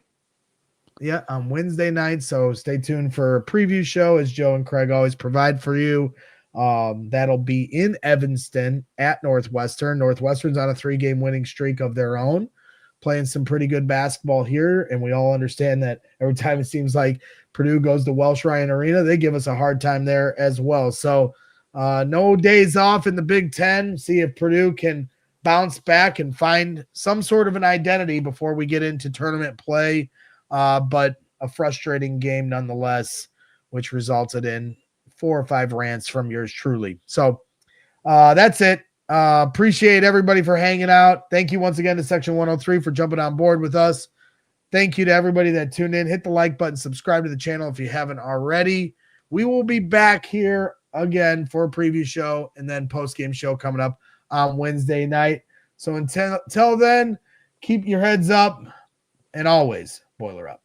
Yeah, on Wednesday night. So stay tuned for a preview show as Joe and Kraig always provide for you. That'll be in Evanston at Northwestern. Northwestern's on a 3-game winning streak of their own. playing some pretty good basketball here, and we all understand that every time it seems like Purdue goes to Welsh Ryan Arena, they give us a hard time there as well. So no days off in the Big Ten. See if Purdue can bounce back and find some sort of an identity before we get into tournament play. But a frustrating game nonetheless, which resulted in 4 or 5 rants from yours truly. So that's it. Appreciate everybody for hanging out. Thank you once again to Section 103 for jumping on board with us. Thank you to everybody that tuned in. Hit the like button, subscribe to the channel if you haven't already. We will be back here again for a preview show and then post-game show coming up on Wednesday night. So until then, keep your heads up and always boiler up.